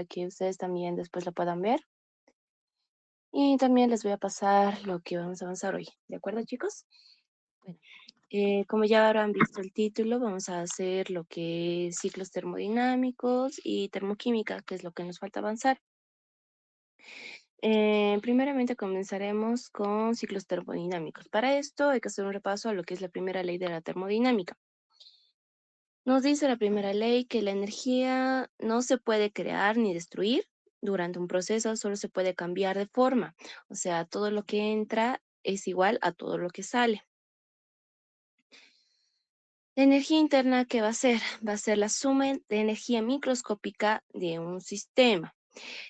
que ustedes también después lo puedan ver. Y también les voy a pasar lo que vamos a avanzar hoy. ¿De acuerdo, chicos? Bueno, como ya habrán visto el título, vamos a hacer lo que es ciclos termodinámicos y termoquímica, que es lo que nos falta avanzar. Primeramente comenzaremos con ciclos termodinámicos. Para esto hay que hacer un repaso a lo que es la primera ley de la termodinámica. Nos dice la primera ley que la energía no se puede crear ni destruir durante un proceso, solo se puede cambiar de forma. O sea, todo lo que entra es igual a todo lo que sale. La energía interna, ¿qué va a ser? Va a ser la suma de energía microscópica de un sistema.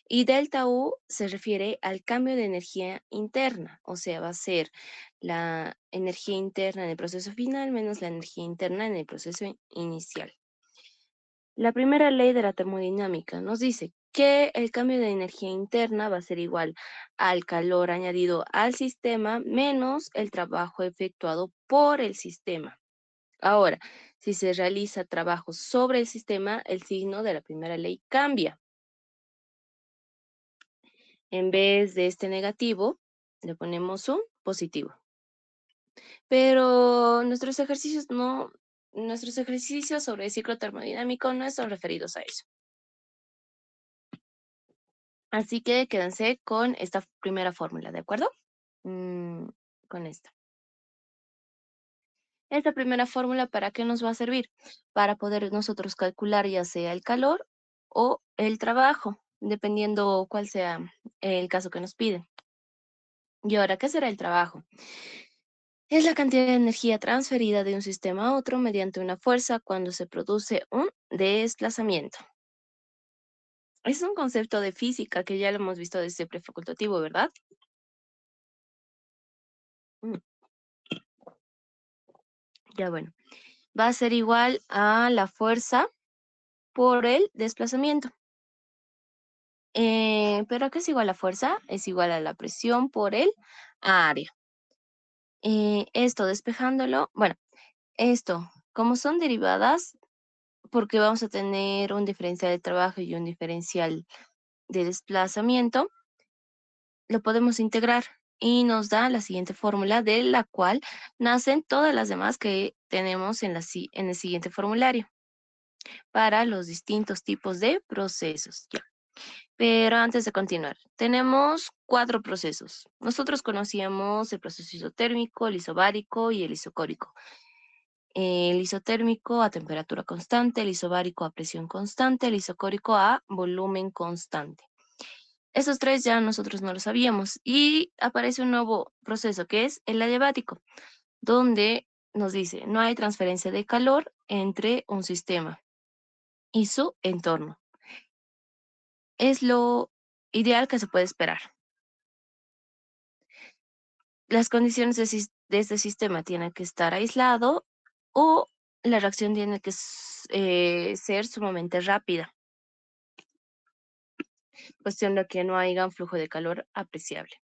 Y delta U se refiere al cambio de energía interna, o sea, va a ser la energía interna en el proceso final menos la energía interna en el proceso inicial. La primera ley de la termodinámica nos dice que el cambio de energía interna va a ser igual al calor añadido al sistema menos el trabajo efectuado por el sistema. Ahora, si se realiza trabajo sobre el sistema, el signo de la primera ley cambia. En vez de este negativo, le ponemos un positivo. Pero nuestros ejercicios sobre el ciclo termodinámico no están referidos a eso. Así que quédense con esta primera fórmula, ¿de acuerdo? Con esta. Esta primera fórmula, ¿para qué nos va a servir? Para poder nosotros calcular ya sea el calor o el trabajo, dependiendo cuál sea el caso que nos piden. Y ahora, ¿qué será el trabajo? Es la cantidad de energía transferida de un sistema a otro mediante una fuerza cuando se produce un desplazamiento. Es un concepto de física que ya lo hemos visto desde prefacultativo, ¿verdad? Mm, Ya bueno, va a ser igual a la fuerza por el desplazamiento. ¿Pero qué es igual a fuerza? Es igual a la presión por el área. Esto despejándolo, bueno, esto, como son derivadas, porque vamos a tener un diferencial de trabajo y un diferencial de desplazamiento, lo podemos integrar y nos da la siguiente fórmula de la cual nacen todas las demás que tenemos en el siguiente formulario para los distintos tipos de procesos. Ya. Pero antes de continuar, tenemos 4 procesos. Nosotros conocíamos el proceso isotérmico, el isobárico y el isocórico. El isotérmico a temperatura constante, el isobárico a presión constante, el isocórico a volumen constante. Esos 3 ya nosotros no lo sabíamos y aparece un nuevo proceso que es el adiabático, donde nos dice no hay transferencia de calor entre un sistema y su entorno. Es lo ideal que se puede esperar. Las condiciones de este sistema tienen que estar aislado o la reacción tiene que ser sumamente rápida, cuestión de que no haya un flujo de calor apreciable.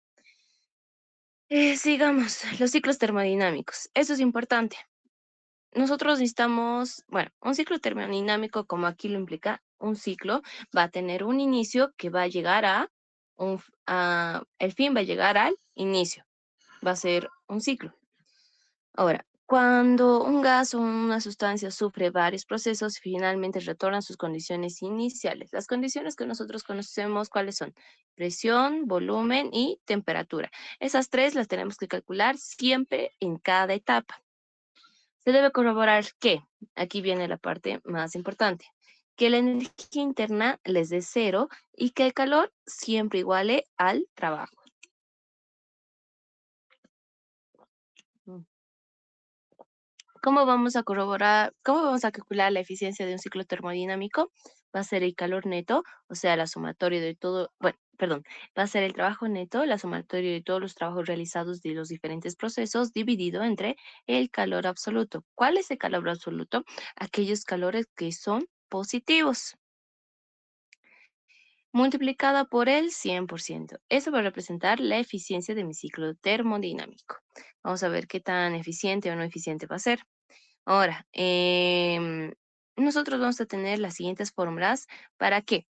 Sigamos, los ciclos termodinámicos. Eso es importante. Nosotros necesitamos, bueno, un ciclo termodinámico, como aquí lo implica, un ciclo va a tener un inicio que va a llegar el fin va a llegar al inicio, va a ser un ciclo. Ahora, cuando un gas o una sustancia sufre varios procesos, finalmente retornan sus condiciones iniciales. Las condiciones que nosotros conocemos, ¿cuáles son? Presión, volumen y temperatura. Esas 3 las tenemos que calcular siempre en cada etapa. Se debe corroborar que, aquí viene la parte más importante, que la energía interna les dé cero y que el calor siempre iguale al trabajo. Mm. ¿Cómo vamos a corroborar, cómo vamos a calcular la eficiencia de un ciclo termodinámico? Va a ser el calor neto, o sea, la sumatoria de todo, bueno, perdón, va a ser el trabajo neto, la sumatoria de todos los trabajos realizados de los diferentes procesos dividido entre el calor absoluto. ¿Cuál es el calor absoluto? Aquellos calores que son positivos, multiplicada por el 100%. Eso va a representar la eficiencia de mi ciclo termodinámico. Vamos a ver qué tan eficiente o no eficiente va a ser. Ahora, nosotros vamos a tener las siguientes fórmulas. ¿Para qué?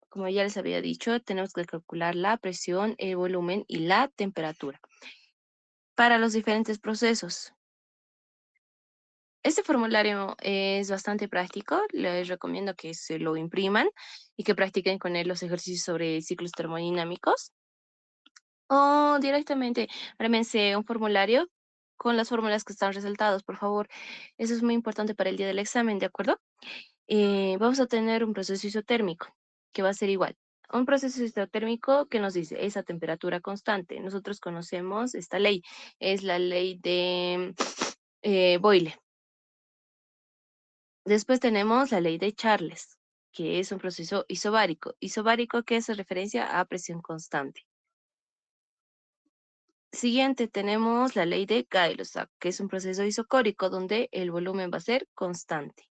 como ya les había dicho, tenemos que calcular la presión, el volumen y la temperatura para los diferentes procesos. Este formulario es bastante práctico, les recomiendo que se lo impriman y que practiquen con él los ejercicios sobre ciclos termodinámicos o directamente armense un formulario con las fórmulas que están resaltadas, por favor. Eso es muy importante para el día del examen, ¿de acuerdo? Vamos a tener un proceso isotérmico, que va a ser igual. Un proceso isotérmico que nos dice esa temperatura constante. Nosotros conocemos esta ley, es la ley de Boyle. Después tenemos la ley de Charles, que es un proceso isobárico. Isobárico que hace referencia a presión constante. Siguiente tenemos la ley de Gay-Lussac, que es un proceso isocórico donde el volumen va a ser constante.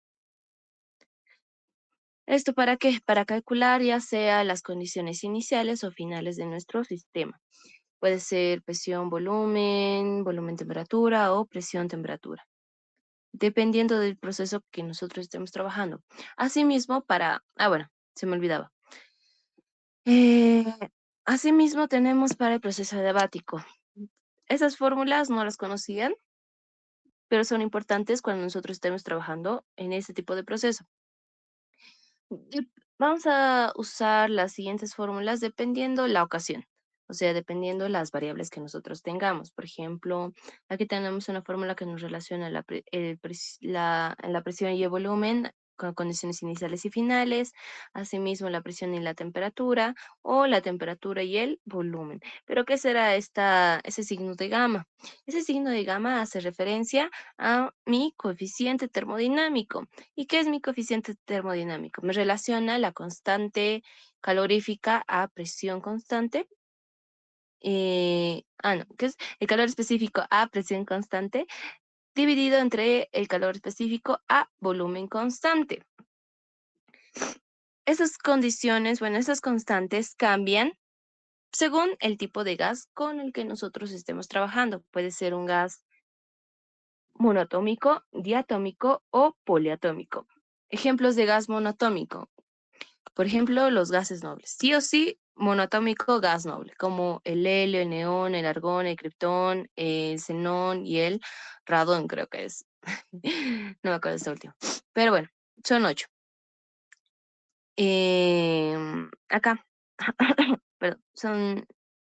¿Esto para qué? Para calcular ya sea las condiciones iniciales o finales de nuestro sistema. Puede ser presión, volumen, volumen, temperatura o presión, temperatura, dependiendo del proceso que nosotros estemos trabajando. Asimismo, bueno, se me olvidaba. Eh, Asimismo, tenemos para el proceso adiabático. Esas fórmulas no las conocían, pero son importantes cuando nosotros estemos trabajando en este tipo de proceso. Vamos a usar las siguientes fórmulas dependiendo la ocasión, o sea, dependiendo las variables que nosotros tengamos. Por ejemplo, aquí tenemos una fórmula que nos relaciona la presión y el volumen con condiciones iniciales y finales, asimismo la presión y la temperatura, o la temperatura y el volumen. Pero, ¿qué será ese signo de gamma? Ese signo de gamma hace referencia a mi coeficiente termodinámico. ¿Y qué es mi coeficiente termodinámico? Me relaciona la constante calorífica a presión constante. No, que es el calor específico a presión constante dividido entre el calor específico a volumen constante. Esas condiciones, bueno, esas constantes cambian según el tipo de gas con el que nosotros estemos trabajando. Puede ser un gas monoatómico, diatómico o poliatómico. Ejemplos de gas monoatómico. Por ejemplo, los gases nobles. Sí o sí, monoatómico gas noble, como el helio, el neón, el argón, el criptón, el xenón y el radón, creo que es. No me acuerdo de este último. Pero bueno, son 8. Acá, perdón, son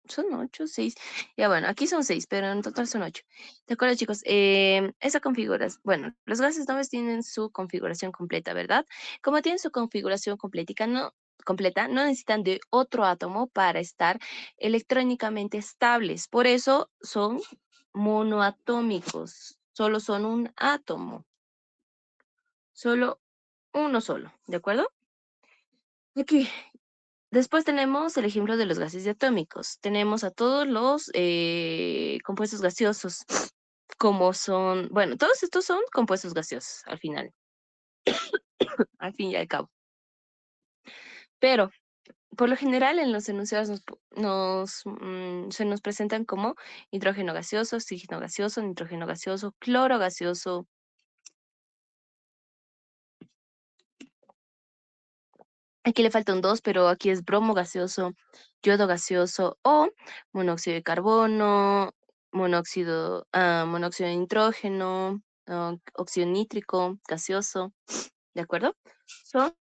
8, 6. Ya bueno, aquí son 6, pero en total son 8. De acuerdo, chicos. Esa configuración, bueno, los gases nobles tienen su configuración completa, ¿verdad? Como tienen su configuración completa, no necesitan de otro átomo para estar electrónicamente estables. Por eso son monoatómicos. Solo son un átomo. Solo uno solo, ¿de acuerdo? Aquí, después tenemos el ejemplo de los gases diatómicos. Tenemos a todos los compuestos gaseosos, como son, bueno, todos estos son compuestos gaseosos al final, al fin y al cabo. Pero, por lo general, en los enunciados se nos presentan como hidrógeno gaseoso, oxígeno gaseoso, nitrógeno gaseoso, cloro gaseoso. Aquí le falta un 2, pero aquí es bromo gaseoso, yodo gaseoso o monóxido de carbono, monóxido de nitrógeno, óxido nítrico gaseoso, ¿de acuerdo? Son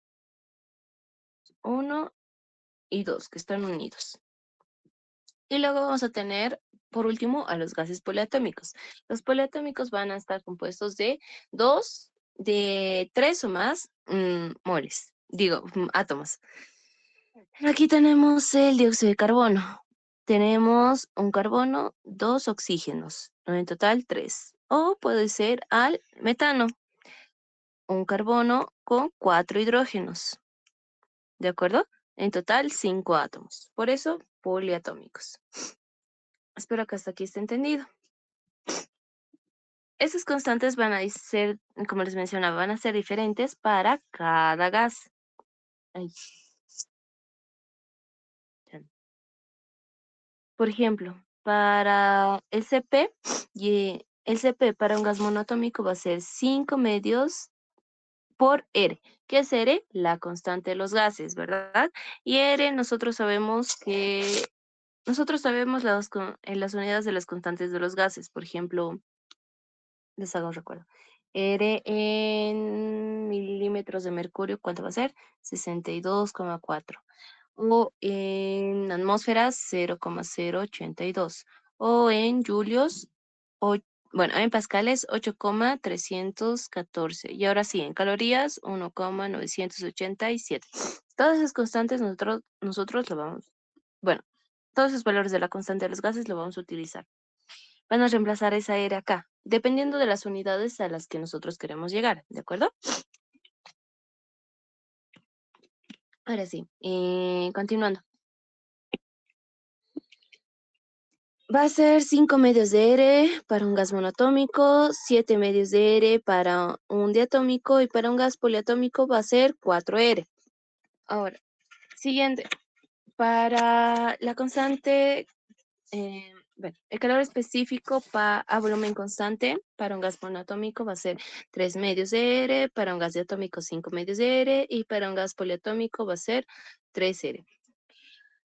uno y 2 que están unidos. Y luego vamos a tener, por último, a los gases poliatómicos. Los poliatómicos van a estar compuestos de 2, de 3 o más moles, átomos. Aquí tenemos el dióxido de carbono. Tenemos un carbono, 2 oxígenos, en total 3. O puede ser al metano, un carbono con 4 hidrógenos. ¿De acuerdo? En total 5 átomos. Por eso, poliatómicos. Espero que hasta aquí esté entendido. Esas constantes van a ser, como les mencionaba, van a ser diferentes para cada gas. Ay, chan. Por ejemplo, para el CP, y el CP para un gas monoatómico va a ser 5 medios por R. ¿Qué es R? La constante de los gases, ¿verdad? Y R nosotros sabemos las unidades de las constantes de los gases. Por ejemplo, les hago un recuerdo. R en milímetros de mercurio, ¿cuánto va a ser? 62,4. O en atmósferas, 0,082. O en julios, bueno, en pascales, 8,314. Y ahora sí, en calorías, 1,987. Todas esas constantes nosotros lo vamos, bueno, todos esos valores de la constante de los gases lo vamos a utilizar. Van a reemplazar esa R acá, dependiendo de las unidades a las que nosotros queremos llegar, ¿de acuerdo? Ahora sí, continuando. Va a ser 5 medios de R para un gas monoatómico, 7 medios de R para un diatómico y para un gas poliatómico va a ser 4R. Ahora, siguiente. Para la constante, bueno, el calor específico a volumen constante para un gas monoatómico va a ser 3 medios de R, para un gas diatómico 5 medios de R y para un gas poliatómico va a ser 3R.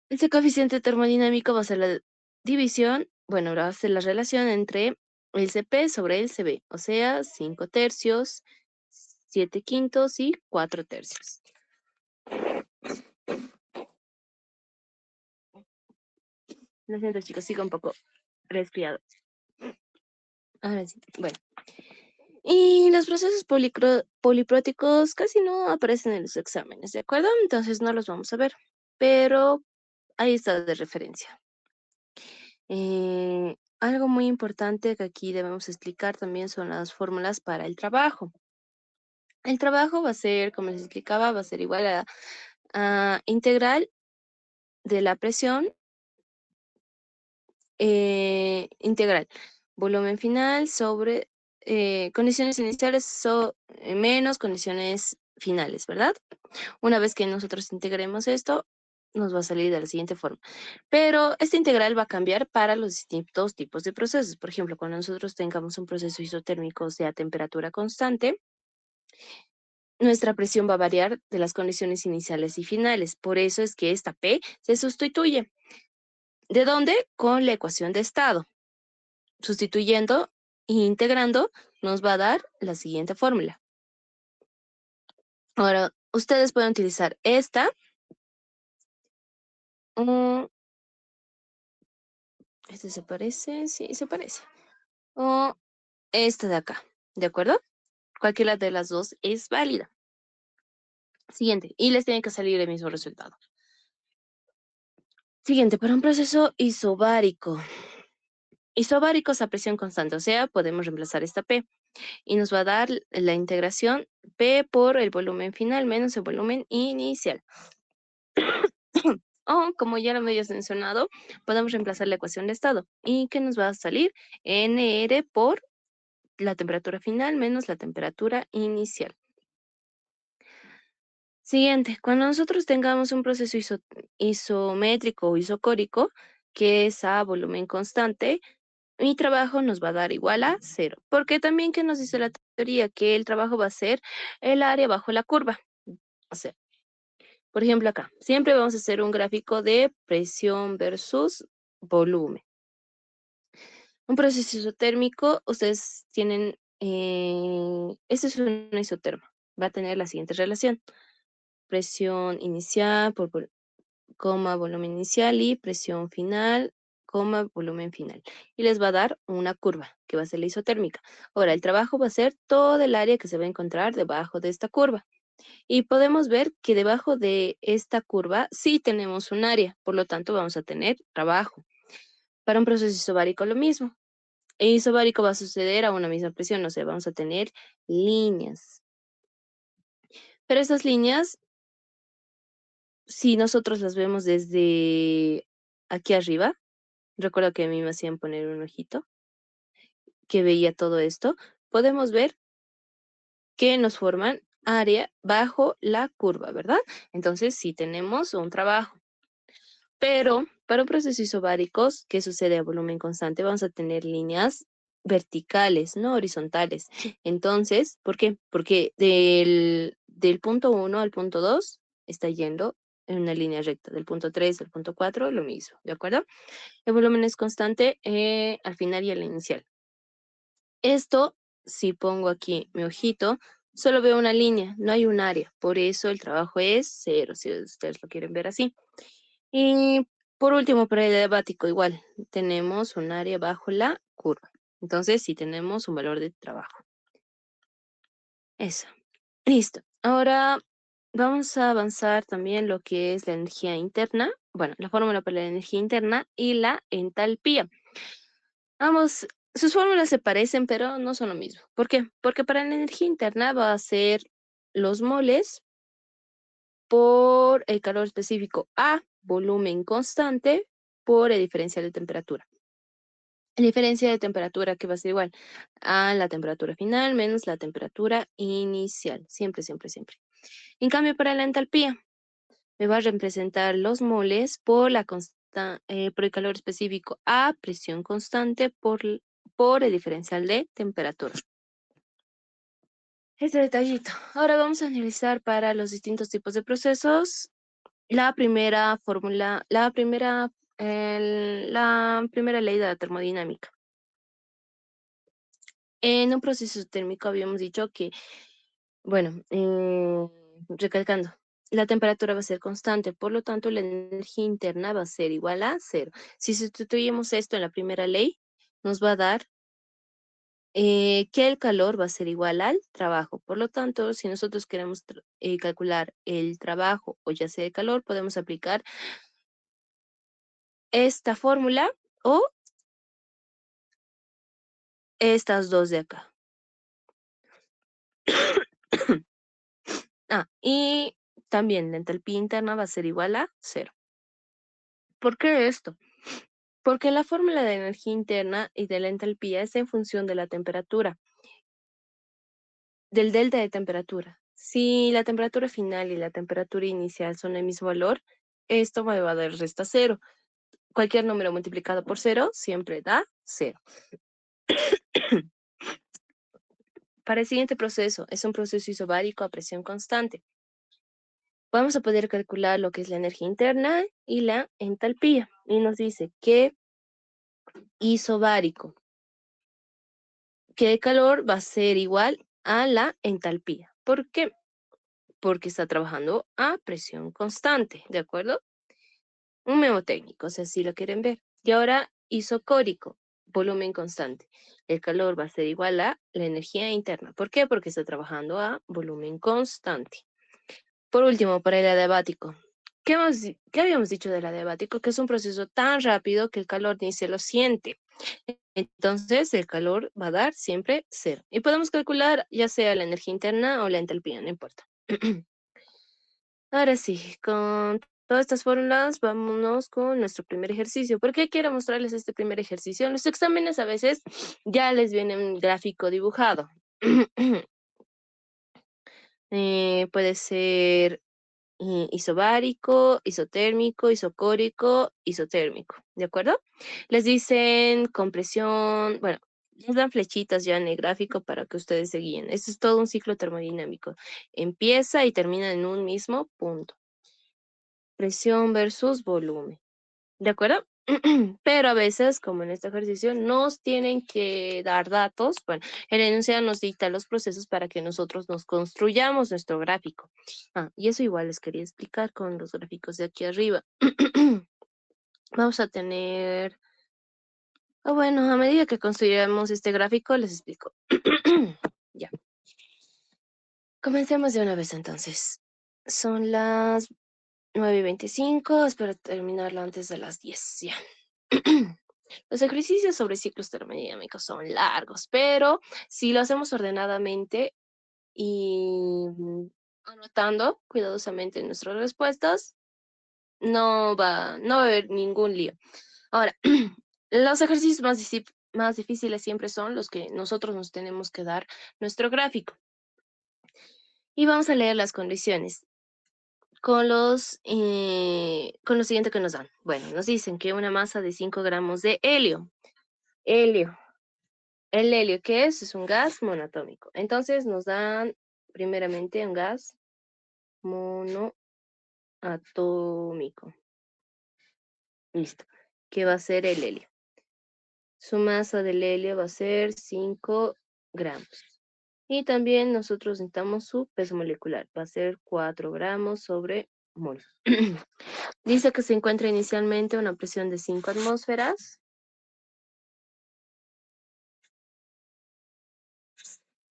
Este coeficiente termodinámico va a ser la división, bueno, va a ser la relación entre el Cp sobre el Cv, o sea, 5 tercios, 7 quintos y 4 tercios. Lo siento, chicos, sigo un poco resfriado. Ahora sí, bueno. Y los procesos polipróticos casi no aparecen en los exámenes, ¿de acuerdo? Entonces no los vamos a ver, pero ahí está de referencia. Algo muy importante que aquí debemos explicar también son las fórmulas para el trabajo. El trabajo va a ser, como les explicaba, va a ser igual a integral de la presión, integral, volumen final sobre condiciones iniciales menos condiciones finales, ¿verdad? Una vez que nosotros integremos esto, nos va a salir de la siguiente forma. Pero esta integral va a cambiar para los distintos tipos de procesos. Por ejemplo, cuando nosotros tengamos un proceso isotérmico, o sea, temperatura constante, nuestra presión va a variar de las condiciones iniciales y finales. Por eso es que esta P se sustituye. ¿De dónde? Con la ecuación de estado. Sustituyendo e integrando nos va a dar la siguiente fórmula. Ahora, ustedes pueden utilizar esta. Este se parece, sí, se parece. O esta de acá, ¿de acuerdo? Cualquiera de las dos es válida. Siguiente, y les tiene que salir el mismo resultado. Siguiente, para un proceso isobárico. Isobáricos a presión constante, o sea, podemos reemplazar esta P y nos va a dar la integración P por el volumen final menos el volumen inicial. O, como ya lo habías mencionado, podemos reemplazar la ecuación de estado y que nos va a salir NR por la temperatura final menos la temperatura inicial. Siguiente, cuando nosotros tengamos un proceso isométrico o isocórico, que es a volumen constante, mi trabajo nos va a dar igual a 0. Porque también que nos dice la teoría que el trabajo va a ser el área bajo la curva. O sea, por ejemplo acá, siempre vamos a hacer un gráfico de presión versus volumen. Un proceso isotérmico, ustedes tienen, este es un isotermo, va a tener la siguiente relación. Presión inicial coma volumen inicial y presión final, coma volumen final. Y les va a dar una curva, que va a ser la isotérmica. Ahora, el trabajo va a ser todo el área que se va a encontrar debajo de esta curva. Y podemos ver que debajo de esta curva sí tenemos un área, por lo tanto vamos a tener trabajo. Para un proceso isobárico lo mismo. En isobárico va a suceder a una misma presión, o sea, vamos a tener líneas. Pero estas líneas, si nosotros las vemos desde aquí arriba, recuerdo que a mí me hacían poner un ojito que veía todo esto, podemos ver que nos forman área bajo la curva, ¿verdad? Entonces sí tenemos un trabajo. Pero para un proceso isobáricos que sucede a volumen constante, vamos a tener líneas verticales, no horizontales. Entonces, ¿por qué? Porque del punto 1 al punto 2 está yendo en una línea recta. Del punto 3 al punto 4 lo mismo, ¿de acuerdo? El volumen es constante al final y al inicial. Esto, si pongo aquí mi ojito, solo veo una línea, no hay un área. Por eso el trabajo es cero, si ustedes lo quieren ver así. Y por último, para el adiabático, igual, tenemos un área bajo la curva. Entonces, sí tenemos un valor de trabajo. Eso. Listo. Ahora vamos a avanzar también lo que es la energía interna. Bueno, la fórmula para la energía interna y la entalpía. Ambos, sus fórmulas se parecen, pero no son lo mismo. ¿Por qué? Porque para la energía interna va a ser los moles por el calor específico A, volumen constante, por el diferencial de temperatura. La diferencia de temperatura que va a ser igual a la temperatura final menos la temperatura inicial. Siempre, siempre, siempre. En cambio, para la entalpía, me va a representar los moles por por el calor específico a presión constante por el diferencial de temperatura. Este detallito. Ahora vamos a analizar para los distintos tipos de procesos. La primera fórmula, la primera ley de la termodinámica. En un proceso térmico habíamos dicho que, bueno, recalcando, la temperatura va a ser constante, por lo tanto la energía interna va a ser igual a cero. Si sustituimos esto en la primera ley, nos va a dar que el calor va a ser igual al trabajo. Por lo tanto, si nosotros queremos calcular el trabajo o ya sea el calor, podemos aplicar esta fórmula o estas dos de acá. Y también la entalpía interna va a ser igual a cero. ¿Por qué esto? Porque la fórmula de energía interna y de la entalpía es en función de la temperatura, del delta de temperatura. Si la temperatura final y la temperatura inicial son el mismo valor, esto me va a dar resta cero. Cualquier número multiplicado por cero siempre da cero. Para el siguiente proceso, es un proceso isobárico a presión constante. Vamos a poder calcular lo que es la energía interna y la entalpía. Y nos dice que isobárico, que el calor va a ser igual a la entalpía. ¿Por qué? Porque está trabajando a presión constante, ¿de acuerdo? Un memo técnico, si así lo quieren ver. Y ahora isocórico, volumen constante. El calor va a ser igual a la energía interna. ¿Por qué? Porque está trabajando a volumen constante. Por último, para el adiabático. ¿Qué habíamos dicho del adiabático? Que es un proceso tan rápido que el calor ni se lo siente. Entonces, el calor va a dar siempre cero. Y podemos calcular ya sea la energía interna o la entalpía, no importa. Ahora sí, con todas estas fórmulas, vámonos con nuestro primer ejercicio. ¿Por qué quiero mostrarles este primer ejercicio? En los exámenes a veces ya les viene un gráfico dibujado. Puede ser isobárico, isotérmico, isocórico, isotérmico, ¿de acuerdo? Les dicen compresión, bueno, les dan flechitas ya en el gráfico para que ustedes se guíen. Esto es todo un ciclo termodinámico. Empieza y termina en un mismo punto. Presión versus volumen, ¿de acuerdo? Pero a veces, como en este ejercicio, nos tienen que dar datos. Bueno, el enunciado nos dicta los procesos para que nosotros nos construyamos nuestro gráfico. Y eso igual les quería explicar con los gráficos de aquí arriba. Vamos a tener... bueno, a medida que construyamos este gráfico, les explico. Ya. Comencemos de una vez entonces. Son las 9:25. Espero terminarlo antes de las 10. Ya. Los ejercicios sobre ciclos termodinámicos son largos, pero si lo hacemos ordenadamente y anotando cuidadosamente nuestras respuestas, no va a haber ningún lío. Ahora, los ejercicios más difíciles siempre son los que nosotros nos tenemos que dar nuestro gráfico. Y vamos a leer las condiciones con lo siguiente que nos dan. Bueno, nos dicen que una masa de 5 gramos de helio El helio, ¿qué es? Es un gas monoatómico. Entonces nos dan primeramente un gas monoatómico. Listo. ¿Qué va a ser el helio? Su masa del helio va a ser 5 gramos. Y también nosotros necesitamos su peso molecular. Va a ser 4 gramos sobre mol. Dice que se encuentra inicialmente a una presión de 5 atmósferas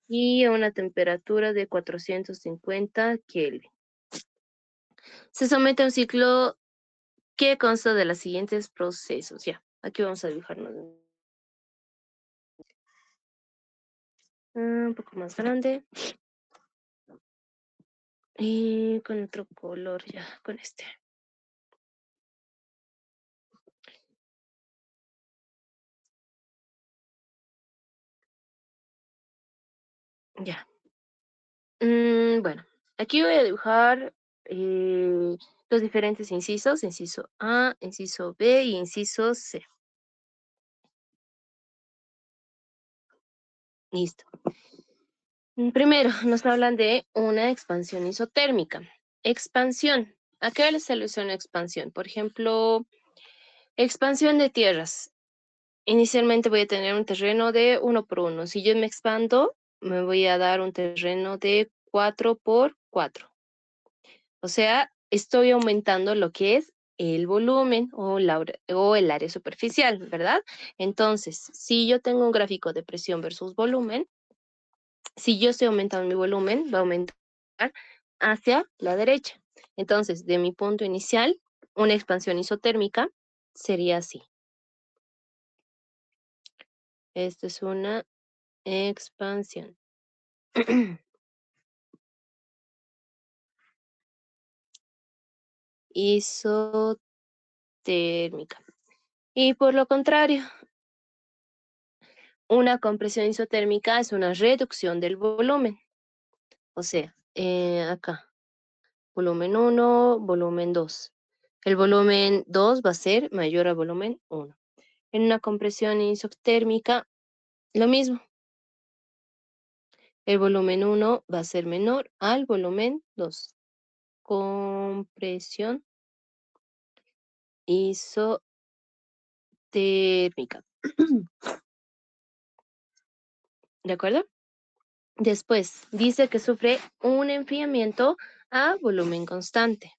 y a una temperatura de 450 Kelvin. Se somete a un ciclo que consta de los siguientes procesos. Ya, aquí vamos a dibujarnos un poco más grande. Y con otro color ya, con este. Ya. Bueno, aquí voy a dibujar los diferentes incisos, inciso A, inciso B y inciso C. Listo. Primero, nos hablan de una expansión isotérmica. Expansión. ¿A qué le soluciona expansión? Por ejemplo, expansión de tierras. Inicialmente voy a tener un terreno de 1 por 1. Si yo me expando, me voy a dar un terreno de 4 por 4. O sea, estoy aumentando lo que es el volumen o el área superficial, ¿verdad? Entonces, si yo tengo un gráfico de presión versus volumen, si yo estoy aumentando mi volumen, va a aumentar hacia la derecha. Entonces, de mi punto inicial, una expansión isotérmica sería así. Esto es una expansión. Isotérmica. Y por lo contrario, una compresión isotérmica es una reducción del volumen. O sea, acá, volumen 1, volumen 2. El volumen 2 va a ser mayor al volumen 1. En una compresión isotérmica, lo mismo. El volumen 1 va a ser menor al volumen 2. Compresión isotérmica. ¿De acuerdo? Después, dice que sufre un enfriamiento a volumen constante.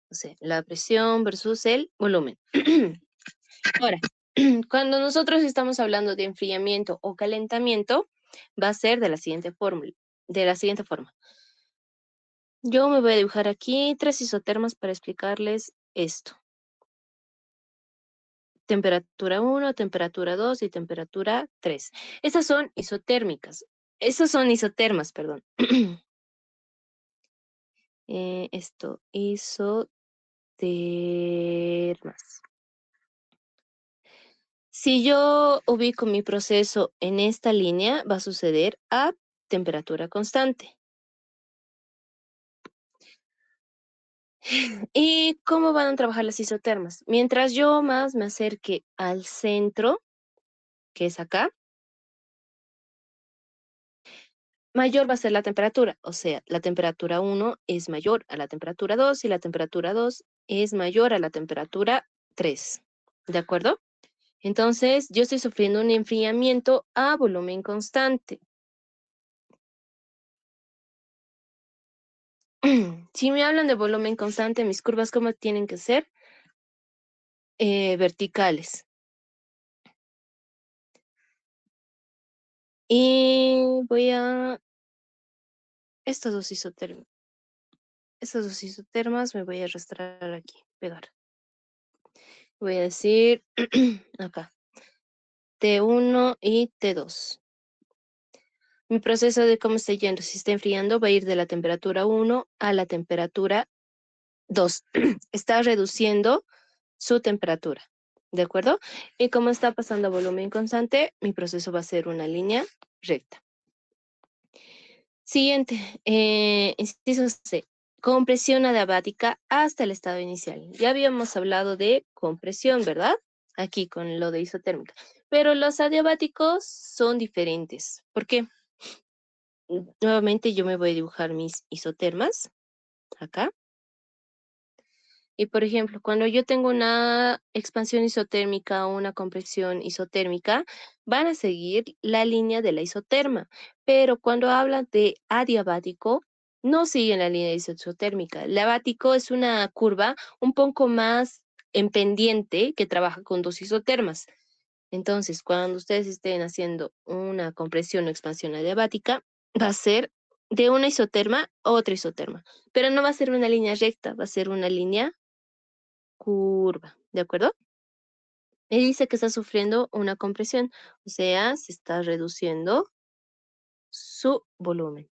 O sea, la presión versus el volumen. Ahora, cuando nosotros estamos hablando de enfriamiento o calentamiento, va a ser de la siguiente fórmula, de la siguiente forma. Yo me voy a dibujar aquí 3 isotermas para explicarles esto. Temperatura 1, temperatura 2 y temperatura 3. Estas son isotérmicas. Esas son isotermas, perdón. Isotermas. Si yo ubico mi proceso en esta línea, va a suceder a temperatura constante. ¿Y cómo van a trabajar las isotermas? Mientras yo más me acerque al centro, que es acá, mayor va a ser la temperatura. O sea, la temperatura 1 es mayor a la temperatura 2 y la temperatura 2 es mayor a la temperatura 3. ¿De acuerdo? Entonces, yo estoy sufriendo un enfriamiento a volumen constante. Si me hablan de volumen constante, mis curvas, ¿cómo tienen que ser? Verticales. Y voy a... Estos dos isotermas me voy a arrastrar aquí, pegar. Voy a decir acá, T1 y T2. Mi proceso de cómo está yendo, si está enfriando, va a ir de la temperatura 1 a la temperatura 2. Está reduciendo su temperatura, ¿de acuerdo? Y como está pasando a volumen constante, mi proceso va a ser una línea recta. Siguiente, inciso C, compresión adiabática hasta el estado inicial. Ya habíamos hablado de compresión, ¿verdad? Aquí con lo de isotérmica. Pero los adiabáticos son diferentes. ¿Por qué? Nuevamente yo me voy a dibujar mis isotermas acá. Y por ejemplo, cuando yo tengo una expansión isotérmica o una compresión isotérmica, van a seguir la línea de la isoterma. Pero cuando hablan de adiabático, no siguen la línea isotérmica. El abático es una curva un poco más en pendiente que trabaja con dos isotermas. Entonces, cuando ustedes estén haciendo una compresión o expansión adiabática, va a ser de una isoterma a otra isoterma. Pero no va a ser una línea recta, va a ser una línea curva, ¿de acuerdo? Y dice que está sufriendo una compresión, o sea, se está reduciendo su volumen.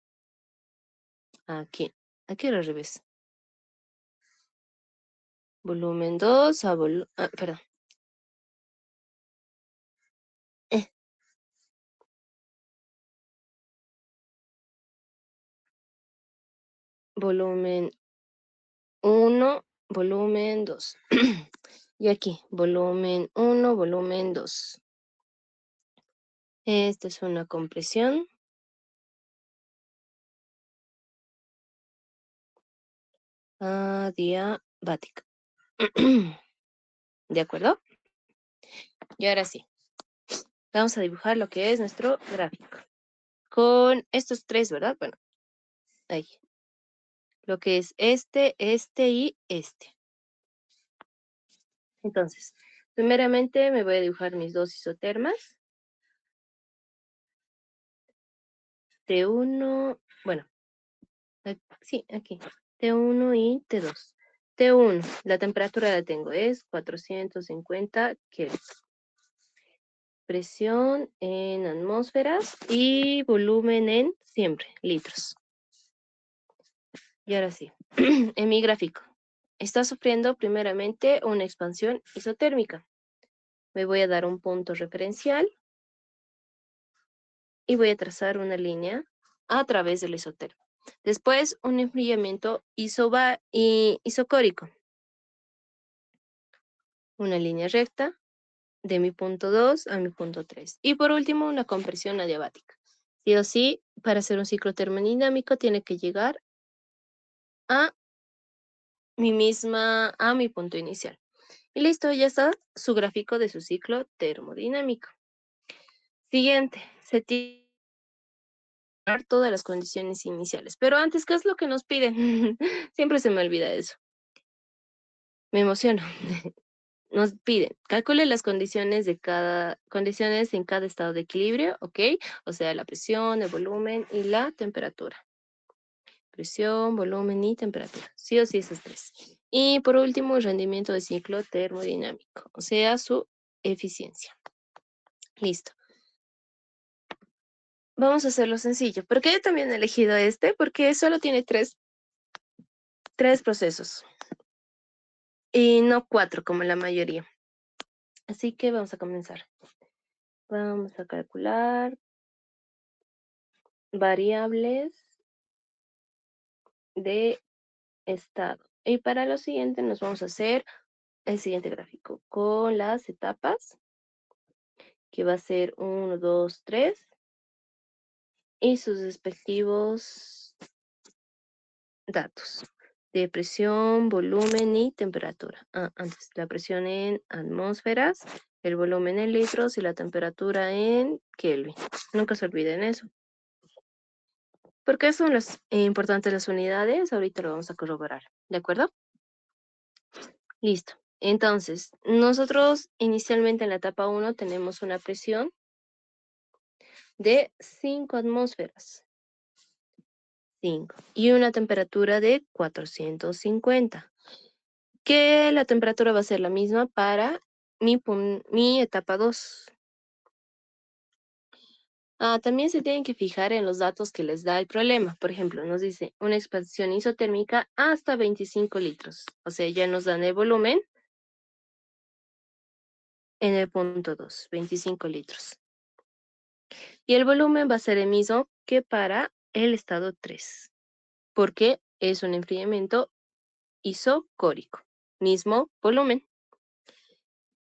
Aquí, aquí al revés. Volumen 2 a perdón. Eh, volumen 1, volumen 2. Y aquí, volumen 1, volumen 2. Esta es una compresión. Adiabática. ¿De acuerdo? Y ahora sí, vamos a dibujar lo que es nuestro gráfico. Con estos tres, ¿verdad? Bueno, ahí. Lo que es este y este. Entonces, primeramente me voy a dibujar mis dos isotermas. T1, bueno, sí, aquí. T1 y T2. T1, la temperatura la tengo, es 450 Kelvin. Presión en atmósferas y volumen en siempre, litros. Y ahora sí, en mi gráfico. Está sufriendo primeramente una expansión isotérmica. Me voy a dar un punto referencial y voy a trazar una línea a través del isotermo. Después, un enfriamiento isocórico. Una línea recta de mi punto 2 a mi punto 3. Y por último, una compresión adiabática. Sí o sí, para hacer un ciclo termodinámico tiene que llegar a mi punto inicial. Y listo, ya está su gráfico de su ciclo termodinámico. Siguiente, se tiene que dar todas las condiciones iniciales. Pero antes, ¿qué es lo que nos piden? Siempre se me olvida eso. Me emociono. Nos piden, calcule las condiciones en cada estado de equilibrio, ¿ok? O sea, la presión, el volumen y la temperatura. Presión, volumen y temperatura. Sí o sí esos tres. Y por último, el rendimiento de ciclo termodinámico, o sea, su eficiencia. Listo. Vamos a hacerlo sencillo. ¿Por qué yo también he elegido este? Porque solo tiene tres procesos y no cuatro como la mayoría. Así que vamos a comenzar. Vamos a calcular variables de estado. Y para lo siguiente nos vamos a hacer el siguiente gráfico con las etapas, que va a ser 1, 2, 3 y sus respectivos datos de presión, volumen y temperatura. Antes, la presión en atmósferas, el volumen en litros y la temperatura en Kelvin. Nunca se olviden eso. ¿Por qué son las importantes las unidades? Ahorita lo vamos a corroborar, ¿de acuerdo? Listo. Entonces, nosotros inicialmente en la etapa 1 tenemos una presión de 5 atmósferas. 5. Y una temperatura de 450. Que la temperatura va a ser la misma para mi etapa 2. También se tienen que fijar en los datos que les da el problema. Por ejemplo, nos dice una expansión isotérmica hasta 25 litros. O sea, ya nos dan el volumen en el punto 2, 25 litros. Y el volumen va a ser el mismo que para el estado 3, porque es un enfriamiento isocórico. Mismo volumen.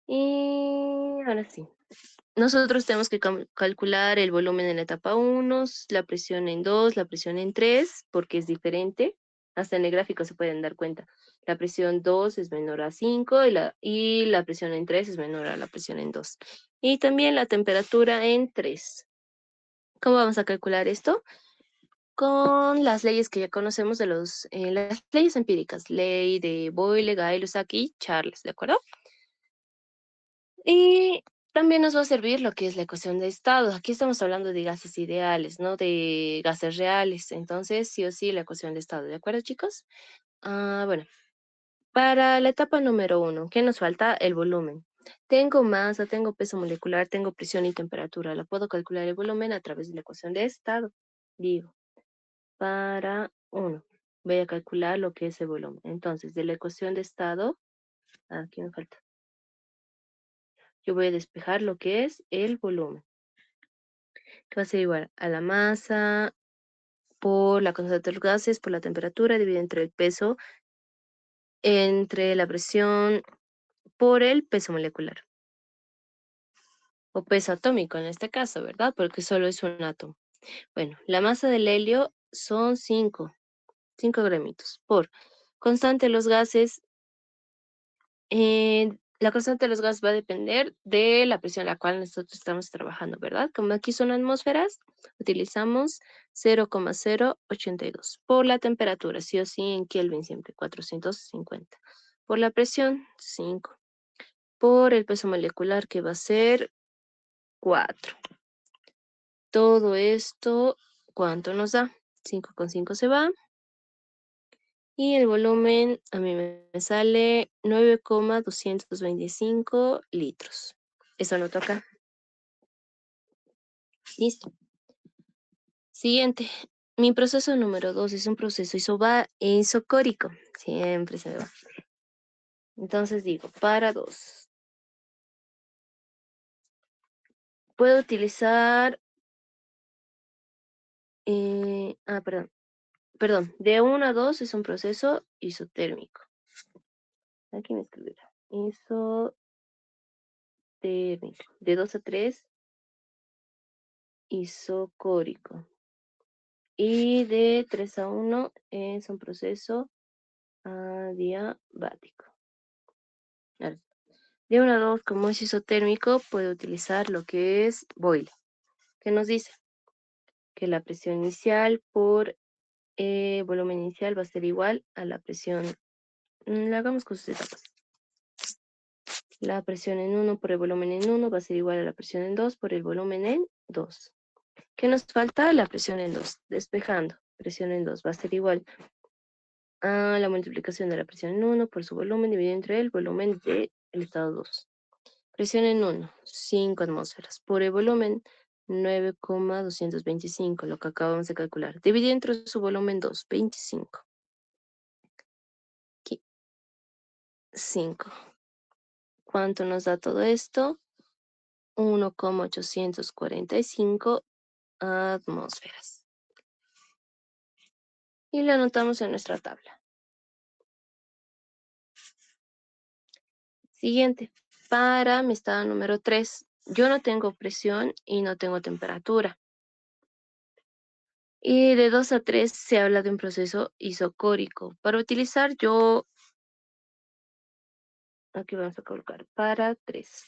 Y ahora sí. nosotros tenemos que calcular el volumen en la etapa 1, la presión en 2, la presión en 3, porque es diferente. Hasta en el gráfico se pueden dar cuenta. La presión 2 es menor a 5 y la presión en 3 es menor a la presión en 2. Y también la temperatura en 3. ¿Cómo vamos a calcular esto? Con las leyes que ya conocemos de las leyes empíricas. Ley de Boyle, Gay-Lussac y Charles, ¿de acuerdo? Y también nos va a servir lo que es la ecuación de estado. Aquí estamos hablando de gases ideales, no de gases reales. Entonces, sí o sí, la ecuación de estado. ¿De acuerdo, chicos? Bueno, para la etapa número 1, ¿qué nos falta? El volumen. Tengo masa, tengo peso molecular, tengo presión y temperatura. La puedo calcular el volumen a través de la ecuación de estado. Digo, para 1, voy a calcular lo que es el volumen. Entonces, de la ecuación de estado, aquí me falta. Yo voy a despejar lo que es el volumen, que va a ser igual a la masa por la constante de los gases, por la temperatura, dividido entre el peso, entre la presión, por el peso molecular, o peso atómico en este caso, ¿verdad? Porque solo es un átomo. Bueno, la masa del helio son 5 gramitos, por constante de los gases. La constante de los gases va a depender de la presión a la cual nosotros estamos trabajando, ¿verdad? Como aquí son atmósferas, utilizamos 0,082. Por la temperatura, sí o sí en Kelvin siempre, 450. Por la presión, 5. Por el peso molecular, que va a ser 4. Todo esto, ¿cuánto nos da? 5 con 5 se va. Y el volumen a mí me sale 9,225 litros. Eso anoto acá. Listo. Siguiente. Mi proceso número 2 es un proceso isocórico. Siempre se me va. Entonces digo, para 2. Puedo utilizar... perdón. Perdón. De 1 a 2 es un proceso isotérmico. Aquí me escribirá. Isotérmico. De 2 a 3, isocórico. Y de 3 a 1 es un proceso adiabático. Ahora, de 1 a 2, como es isotérmico, puede utilizar lo que es Boyle, que nos dice que la presión inicial por volumen inicial va a ser igual a la presión. La hagamos con sus etapas. La presión en 1 por el volumen en 1 va a ser igual a la presión en 2 por el volumen en 2. ¿Qué nos falta? La presión en 2. Despejando. Presión en 2 va a ser igual a la multiplicación de la presión en 1 por su volumen dividido entre el volumen del estado 2. Presión en 1, 5 atmósferas. Por el volumen, 9,225, lo que acabamos de calcular. Dividido entre su volumen 2, 25. Aquí, 5. ¿Cuánto nos da todo esto? 1,845 atmósferas. Y lo anotamos en nuestra tabla. Siguiente. Para mi estado número 3, yo no tengo presión y no tengo temperatura. Y de 2 a 3 se habla de un proceso isocórico. Para utilizar aquí vamos a colocar para 3.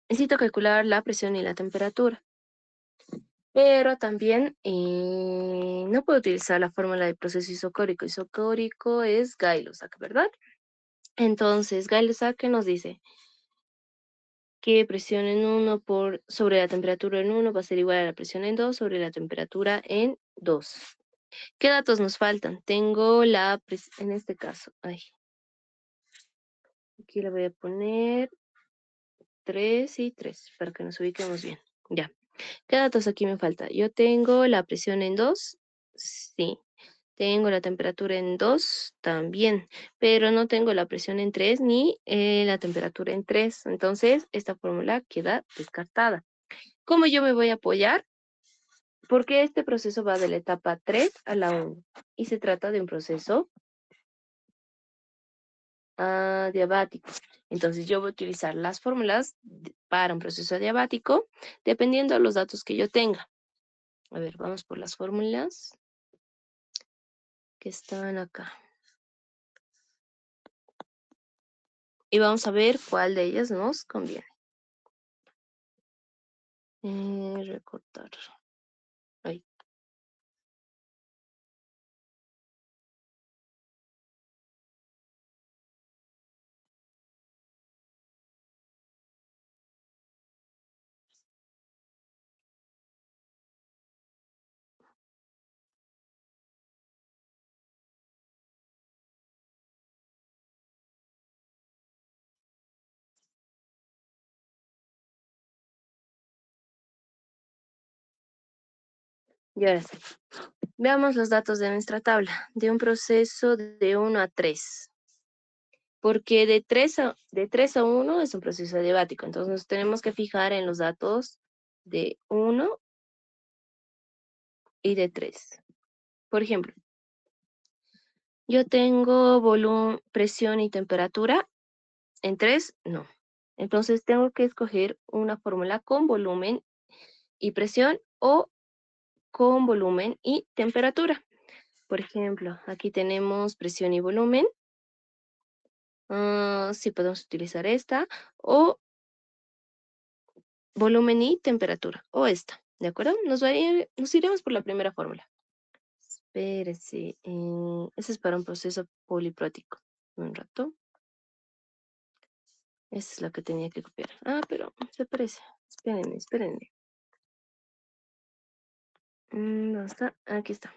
Necesito calcular la presión y la temperatura. Pero también no puedo utilizar la fórmula del proceso isocórico. Isocórico es Gay-Lussac, ¿verdad? Entonces, Gay-Lussac nos dice que presión en 1 sobre la temperatura en 1 va a ser igual a la presión en 2 sobre la temperatura en 2. ¿Qué datos nos faltan? Tengo en este caso, aquí le voy a poner 3 y 3 para que nos ubiquemos bien. Ya. ¿Qué datos aquí me falta? Yo tengo la presión en 2, sí. Tengo la temperatura en 2 también, pero no tengo la presión en 3 ni la temperatura en 3. Entonces, esta fórmula queda descartada. ¿Cómo yo me voy a apoyar? Porque este proceso va de la etapa 3 a la 1 y se trata de un proceso adiabático. Entonces, yo voy a utilizar las fórmulas para un proceso adiabático, dependiendo de los datos que yo tenga. A ver, vamos por las fórmulas que están acá. Y vamos a ver cuál de ellas nos conviene. Recortar. Ahí. Y ahora sí. Veamos los datos de nuestra tabla de un proceso de 1 a 3. Porque de 3 a 1 es un proceso adiabático. Entonces nos tenemos que fijar en los datos de 1 y de 3. Por ejemplo, yo tengo volumen, presión y temperatura. En 3, no. Entonces tengo que escoger una fórmula con volumen y presión o con volumen y temperatura. Por ejemplo, aquí tenemos presión y volumen. Sí podemos utilizar esta o volumen y temperatura o esta, ¿de acuerdo? Nos iremos por la primera fórmula. Espérese, ese es para un proceso poliprótico. Un rato. Esa es la que tenía que copiar. Ah, pero se parece. Espérenme. ¿Dónde está? Aquí está.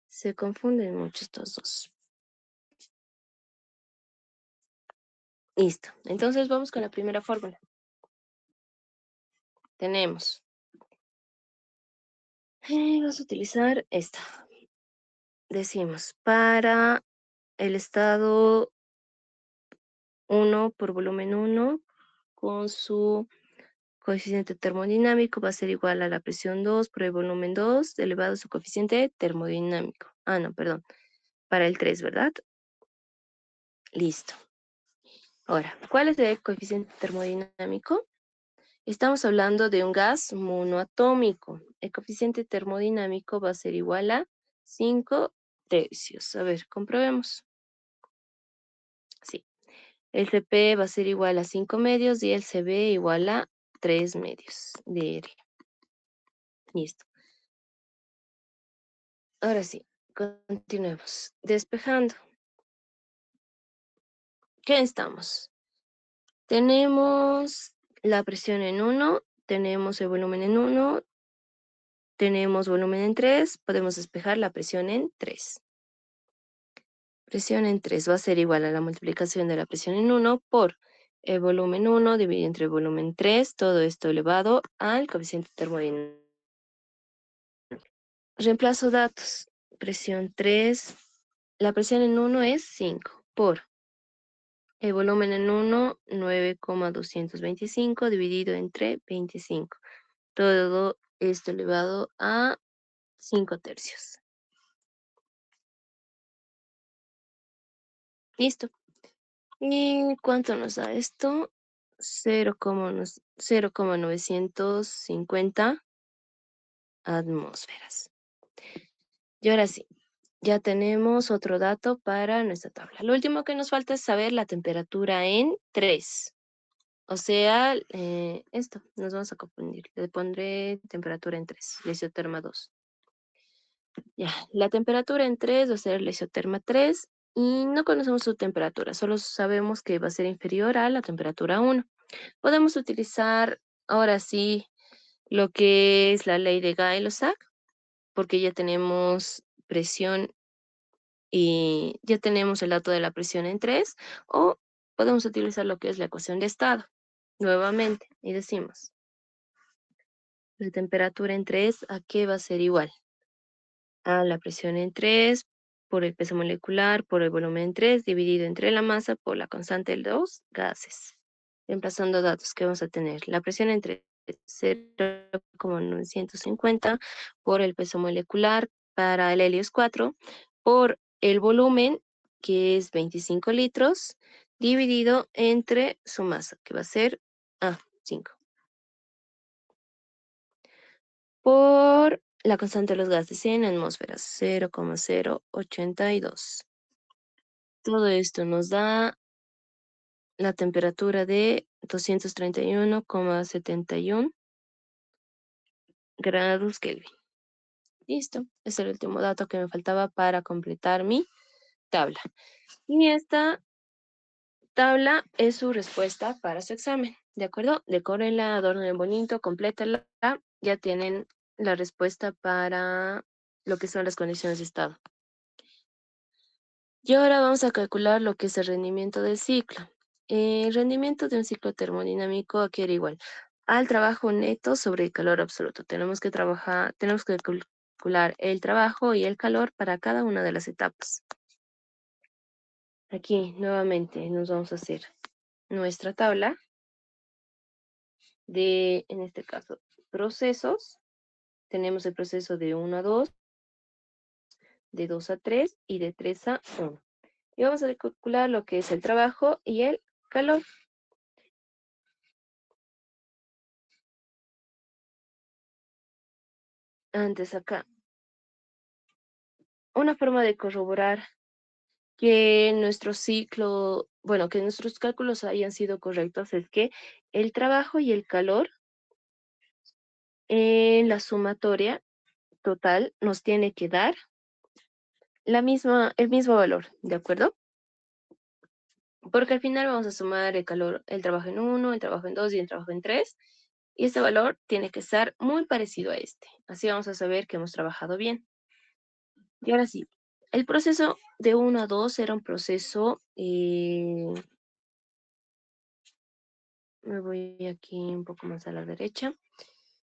Se confunden mucho estos dos. Listo. Entonces vamos con la primera fórmula. Tenemos. Vamos a utilizar esta. Decimos, para el estado 1 por volumen 1 con su coeficiente termodinámico va a ser igual a la presión 2 por el volumen 2 elevado a su coeficiente termodinámico. Ah, no, perdón. Para el 3, ¿verdad? Listo. Ahora, ¿cuál es el coeficiente termodinámico? Estamos hablando de un gas monoatómico. El coeficiente termodinámico va a ser igual a 5 tercios. A ver, comprobemos. Sí. El Cp va a ser igual a 5 medios y el Cv igual a 3 medios de R. Listo. Ahora sí, continuemos. Despejando. ¿Qué estamos? Tenemos la presión en 1, tenemos el volumen en 1, tenemos volumen en 3, podemos despejar la presión en 3. Presión en 3 va a ser igual a la multiplicación de la presión en 1 por el volumen 1 dividido entre el volumen 3, todo esto elevado al coeficiente termodinámico. Reemplazo datos. Presión 3. La presión en 1 es 5 por el volumen en 1, 9,225 dividido entre 25. Todo esto elevado a 5 tercios. Listo. ¿Y cuánto nos da esto? 0,950 atmósferas. Y ahora sí, ya tenemos otro dato para nuestra tabla. Lo último que nos falta es saber la temperatura en 3. O sea, esto, nos vamos a confundir. Le pondré temperatura en 3, la isoterma 2. Ya, la temperatura en 3 va a ser la isoterma 3 y no conocemos su temperatura, solo sabemos que va a ser inferior a la temperatura 1. Podemos utilizar ahora sí lo que es la ley de Gay-Lussac, porque ya tenemos presión y ya tenemos el dato de la presión en 3, o podemos utilizar lo que es la ecuación de estado nuevamente y decimos la temperatura en 3, ¿a qué va a ser igual? A la presión en 3 por el peso molecular por el volumen en 3 dividido entre la masa por la constante de los gases. Reemplazando datos que vamos a tener. La presión entre 0,950 por el peso molecular para el helio es 4 por el volumen que es 25 litros dividido entre su masa, que va a ser 5, por la constante de los gases en atmósferas, 0,082. Todo esto nos da la temperatura de 231,71 grados Kelvin. Listo, ese es el último dato que me faltaba para completar mi tabla. Y esta tabla es su respuesta para su examen, ¿de acuerdo? Decórenla, adornen bonito, complétala. Ya tienen la respuesta para lo que son las condiciones de estado. Y ahora vamos a calcular lo que es el rendimiento del ciclo. El rendimiento de un ciclo termodinámico aquí era igual al trabajo neto sobre el calor absoluto. Tenemos que calcular el trabajo y el calor para cada una de las etapas. Aquí nuevamente nos vamos a hacer nuestra tabla de, en este caso, procesos. Tenemos el proceso de 1 a 2, de 2 a 3 y de 3 a 1. Y vamos a calcular lo que es el trabajo y el calor. Antes acá, una forma de corroborar que nuestro ciclo, bueno, que nuestros cálculos hayan sido correctos es que el trabajo y el calor en la sumatoria total nos tiene que dar el mismo valor, ¿de acuerdo? Porque al final vamos a sumar el calor, el trabajo en 1, el trabajo en 2 y el trabajo en 3. Y este valor tiene que estar muy parecido a este. Así vamos a saber que hemos trabajado bien. Y ahora sí, el proceso de 1 a 2 era un proceso, me voy aquí un poco más a la derecha.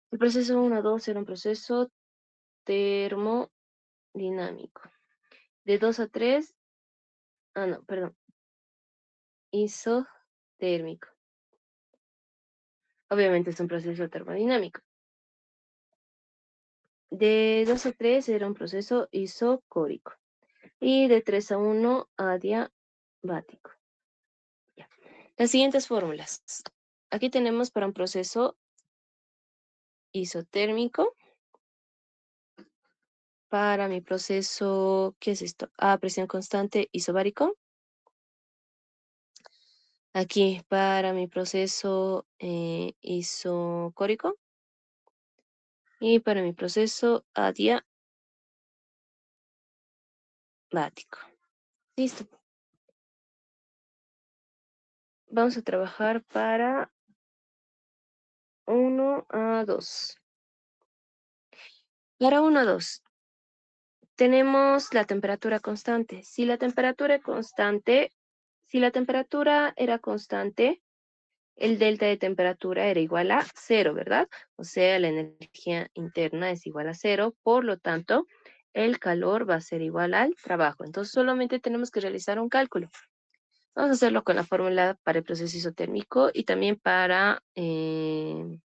El proceso 1 a 2 era un proceso termodinámico. De 2 a 3, no, perdón, isotérmico. Obviamente es un proceso termodinámico. De 2 a 3 era un proceso isocórico. Y de 3 a 1, adiabático. Ya. Las siguientes fórmulas. Aquí tenemos para un proceso isotérmico. Para mi proceso, ¿qué es esto? Presión constante isobárico. Aquí para mi proceso isocórico. Y para mi proceso adiabático. Listo. Vamos a trabajar para 1 a 2. Para 1 a 2 tenemos la temperatura constante. Si la temperatura era constante, el delta de temperatura era igual a 0, ¿verdad? O sea, la energía interna es igual a 0, por lo tanto, el calor va a ser igual al trabajo. Entonces, solamente tenemos que realizar un cálculo. Vamos a hacerlo con la fórmula para el proceso isotérmico y también para un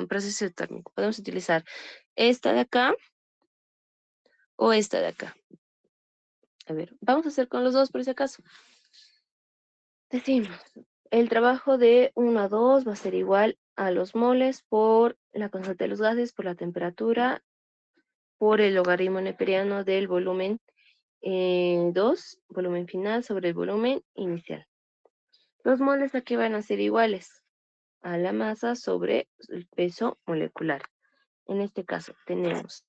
proceso isotérmico. Podemos utilizar esta de acá o esta de acá. A ver, vamos a hacer con los dos por si acaso. Decimos, el trabajo de 1 a 2 va a ser igual a los moles por la constante de los gases, por la temperatura, por el logaritmo neperiano del volumen 2, volumen final sobre el volumen inicial. Los moles aquí van a ser iguales a la masa sobre el peso molecular. En este caso tenemos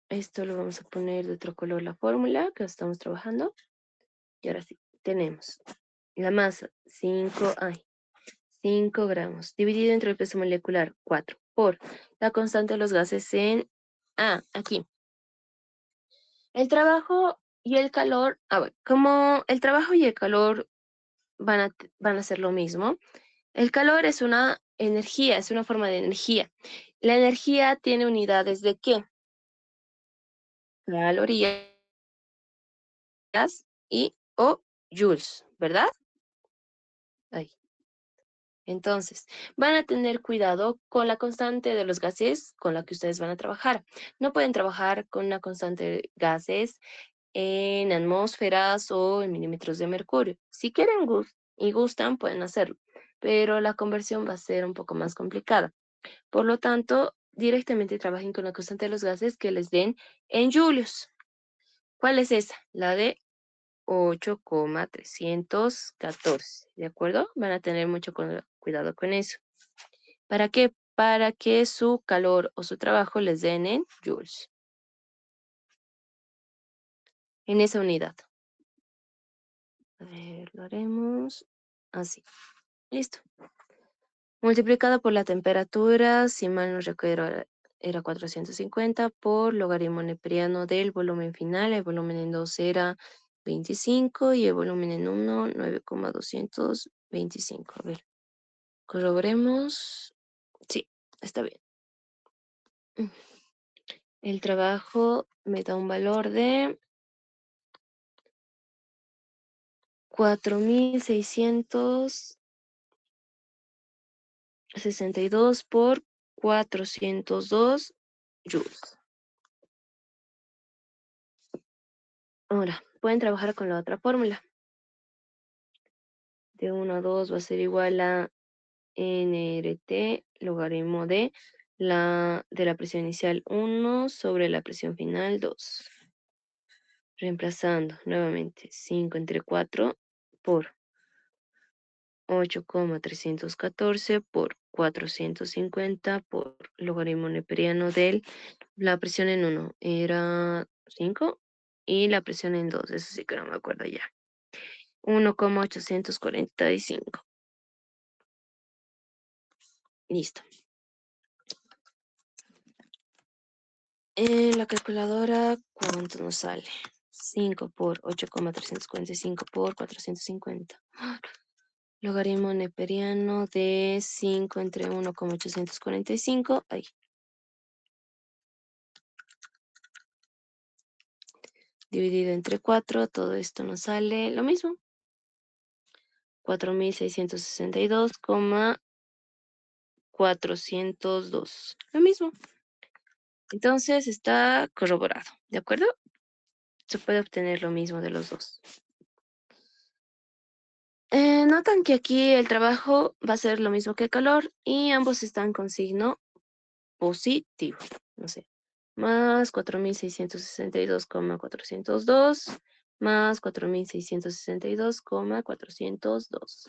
esto, lo vamos a poner de otro color la fórmula que estamos trabajando. Y ahora sí, tenemos la masa 5 gramos, dividido entre el peso molecular 4 por la constante de los gases en aquí. El trabajo y el calor, bueno, como el trabajo y el calor van a ser lo mismo, el calor es una energía, es una forma de energía. La energía tiene unidades de ¿qué? Calorías y o joules, ¿verdad? Ahí. Entonces, van a tener cuidado con la constante de los gases con la que ustedes van a trabajar. No pueden trabajar con una constante de gases en atmósferas o en milímetros de mercurio. Si quieren y gustan, pueden hacerlo, pero la conversión va a ser un poco más complicada. Por lo tanto, directamente trabajen con la constante de los gases que les den en julios. ¿Cuál es esa? La de 8,314, ¿de acuerdo? Van a tener mucho cuidado con eso. ¿Para qué? Para que su calor o su trabajo les den en joules, en esa unidad. A ver, lo haremos así. Listo. Multiplicado por la temperatura, si mal no recuerdo, era 450 por logaritmo neperiano del volumen final. El volumen en 2 era 25 y el volumen en 1, 9,225. A ver, corroboremos. Sí, está bien. El trabajo me da un valor de 4,662 por 402 joules. Ahora, pueden trabajar con la otra fórmula. De 1 a 2 va a ser igual a nRT logaritmo de la presión inicial 1 sobre la presión final 2. Reemplazando nuevamente 5 entre 4 por 8,314 por 450 por logaritmo neperiano de la presión en 1 era 5 y la presión en 2, eso sí que no me acuerdo ya. 1,845. Listo. En la calculadora, ¿cuánto nos sale? 5 por 8,345 por 450. Logaritmo neperiano de 5 entre 1,845. Ahí. Dividido entre 4, todo esto nos sale lo mismo. 4,662,402. Lo mismo. Entonces está corroborado, ¿de acuerdo? Se puede obtener lo mismo de los dos. Notan que aquí el trabajo va a ser lo mismo que el calor y ambos están con signo positivo. No sé. Más 4,662,402 más 4,662,402.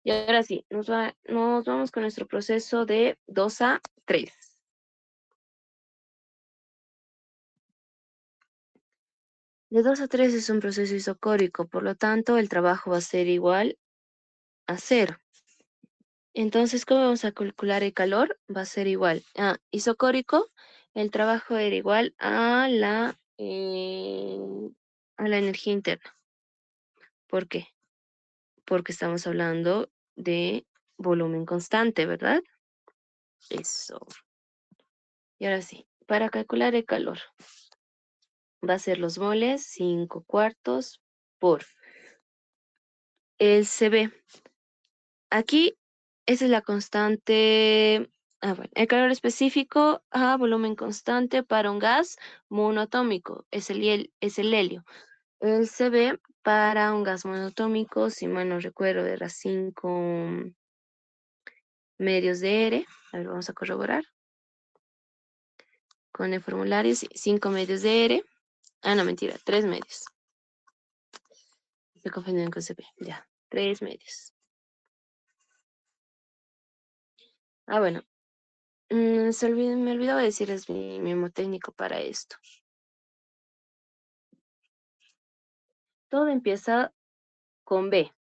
Y ahora sí, nos vamos con nuestro proceso de 2 a 3. De 2 a 3 es un proceso isocórico, por lo tanto el trabajo va a ser igual a 0. Entonces, ¿cómo vamos a calcular el calor? Va a ser igual a isocórico, el trabajo era igual a la energía interna. ¿Por qué? Porque estamos hablando de volumen constante, ¿verdad? Eso. Y ahora sí, para calcular el calor, va a ser los moles, 5 cuartos por el CB. Aquí, esa es la constante. Bueno, el calor específico a volumen constante para un gas monoatómico es el helio. El CB para un gas monoatómico, si mal no recuerdo, era 5 medios de R. A ver, vamos a corroborar. Con el formulario, sí, 5 medios de R. Ah, no, mentira, 3 medios. Me confundí con CB. Ya, 3 medios. Bueno. Me olvidaba decirles mi mnemotécnico para esto. Todo empieza con B.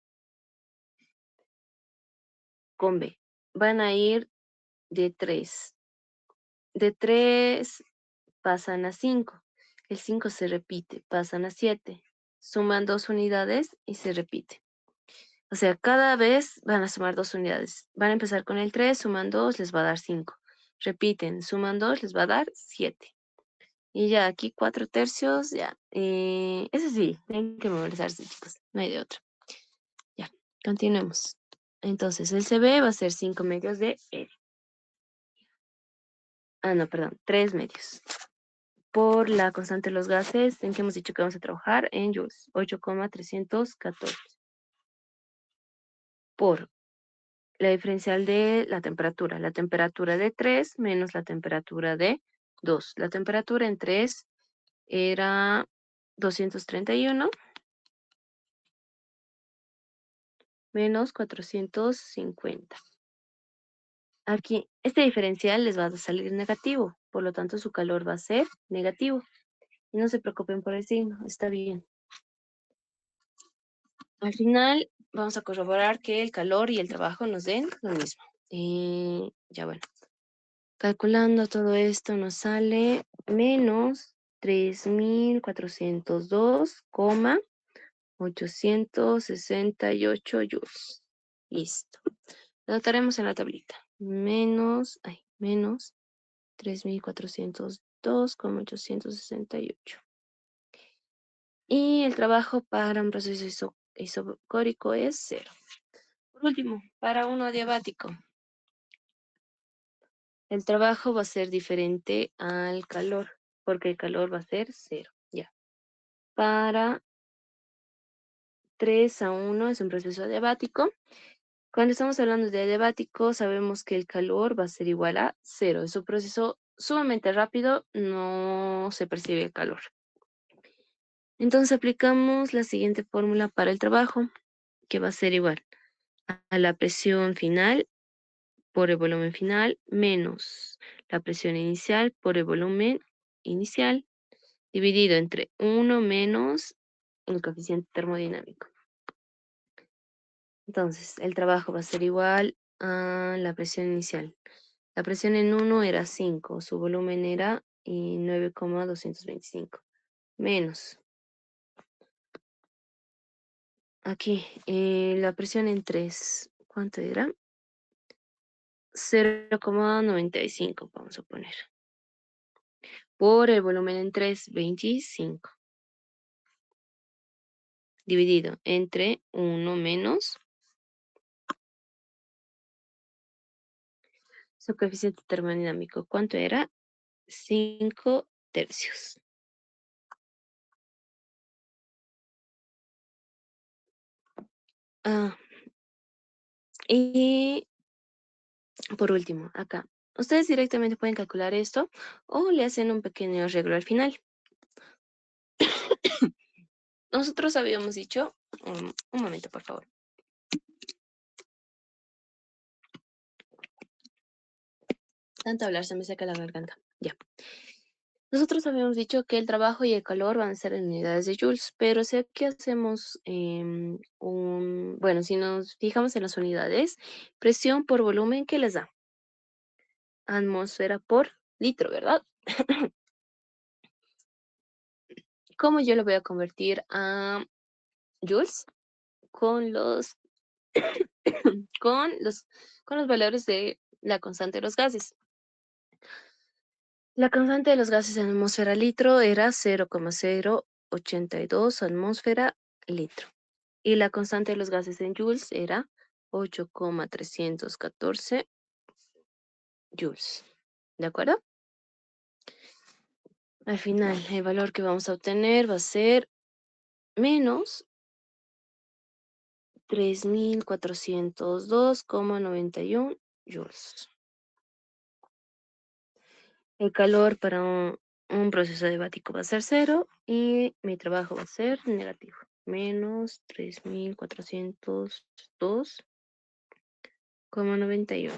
Con B. Van a ir de 3. De 3 pasan a 5. El 5 se repite, pasan a 7. Suman 2 unidades y se repite. O sea, cada vez van a sumar 2 unidades. Van a empezar con el 3, suman 2, les va a dar 5. Repiten, suman 2, les va a dar 7. Y ya aquí 4 tercios, ya. Eso sí, tienen que memorizarse, chicos. No hay de otro. Ya, continuemos. Entonces, el CB va a ser 5 medios de R. No, perdón, 3 medios. Por la constante de los gases, en que hemos dicho que vamos a trabajar en joules, 8,314. Por la diferencial de la temperatura de 3 menos la temperatura de 2. La temperatura en 3 era 231 menos 450. Aquí, este diferencial les va a salir negativo, por lo tanto su calor va a ser negativo. Y no se preocupen por el signo, está bien. Al final vamos a corroborar que el calor y el trabajo nos den lo mismo. Ya bueno, calculando todo esto nos sale menos 3.402,868 joules. Listo. Lo anotaremos en la tablita. Menos 3.402,868. Y el trabajo para un proceso isocórico es 0. Por último, para uno adiabático, el trabajo va a ser diferente al calor, porque el calor va a ser 0. Ya. Para 3:1 es un proceso adiabático. Cuando estamos hablando de adiabático, sabemos que el calor va a ser igual a 0. Es un proceso sumamente rápido, no se percibe el calor. Entonces aplicamos la siguiente fórmula para el trabajo, que va a ser igual a la presión final por el volumen final menos la presión inicial por el volumen inicial dividido entre 1 menos el coeficiente termodinámico. Entonces, el trabajo va a ser igual a la presión inicial. La presión en 1 era 5, su volumen era 9,225 menos. Aquí, la presión en 3, ¿cuánto era? 0,95, vamos a poner. Por el volumen en 3, 25. Dividido entre 1 menos su coeficiente termodinámico. ¿Cuánto era? 5 tercios. Y por último, acá. Ustedes directamente pueden calcular esto o le hacen un pequeño arreglo al final. Nosotros habíamos dicho, un momento por favor. Tanto hablar se me seca la garganta. Ya. Nosotros habíamos dicho que el trabajo y el calor van a ser en unidades de joules, pero si aquí hacemos bueno, si nos fijamos en las unidades, presión por volumen, ¿qué les da? Atmósfera por litro, ¿verdad? ¿Cómo yo lo voy a convertir a joules? Con los, con los, con los valores de la constante de los gases. La constante de los gases en atmósfera litro era 0,082 atmósfera litro. Y la constante de los gases en joules era 8,314 joules. ¿De acuerdo? Al final, el valor que vamos a obtener va a ser menos 3.402,91 joules. El calor para un proceso adiabático va a ser 0 y mi trabajo va a ser negativo. Menos 3.402,91.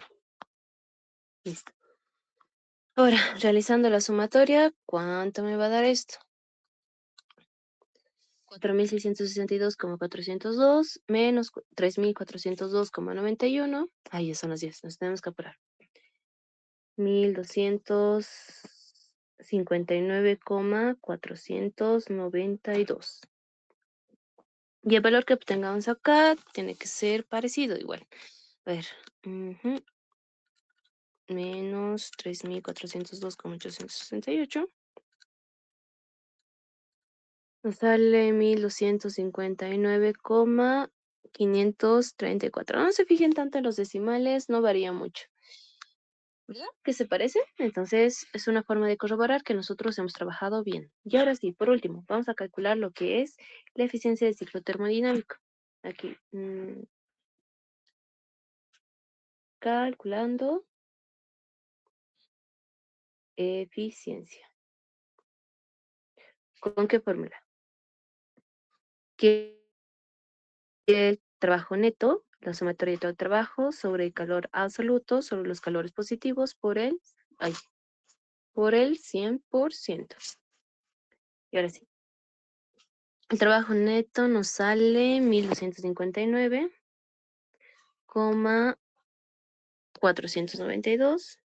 Listo. Ahora, realizando la sumatoria, ¿cuánto me va a dar esto? 4.662,402 menos 3.402,91. Ahí son las 10, nos tenemos que apurar. 1.259,492. Y el valor que obtengamos acá tiene que ser parecido igual. A ver, menos 3.402,868. Nos sale 1.259,492. 534. No se fijen tanto en los decimales, no varía mucho. ¿Verdad? ¿Qué se parece? Entonces, es una forma de corroborar que nosotros hemos trabajado bien. Y ahora sí, por último, vamos a calcular lo que es la eficiencia del ciclo termodinámico. Aquí, calculando eficiencia. ¿Con qué fórmula? Que el trabajo neto, la sumatoria de todo el trabajo sobre el calor absoluto, sobre los calores positivos por el 100%. Y ahora sí, el trabajo neto nos sale 1259,492